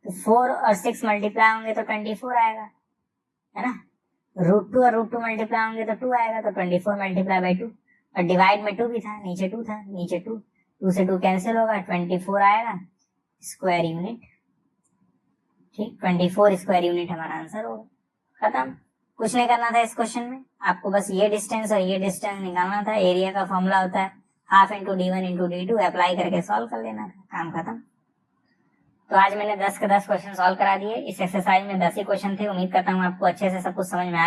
तो 4 और 6 मल्टीप्लाई होंगे तो 24 आएगा, है ना। √2 और √2 मल्टीप्लाई होंगे तो 2 आएगा, तो 24 मल्टीप्लाई बाय 2, और डिवाइड में 2 भी था, नीचे 2 था, नीचे 2, 2 से 2 कैंसिल होगा, 24 आएगा स्क्वायर यूनिट, ठीक। 24 स्क्वायर यूनिट हमारा आंसर होगा, खत्म। कुछ नहीं करना था इस क्वेश्चन में, आपको बस ये डिस्टेंस और ये डिस्टेंस निकालना था। एरिया का फॉर्मूला होता है half into D1 into D2, apply करके सॉल्व कर लेना था, काम खत्म। तो आज मैंने 10 के 10 क्वेश्चन सॉल्व करा दिए। इस एक्सरसाइज में 10 ही क्वेश्चन थे। उम्मीद करता हूँ आपको अच्छे से सब कुछ समझ में आया।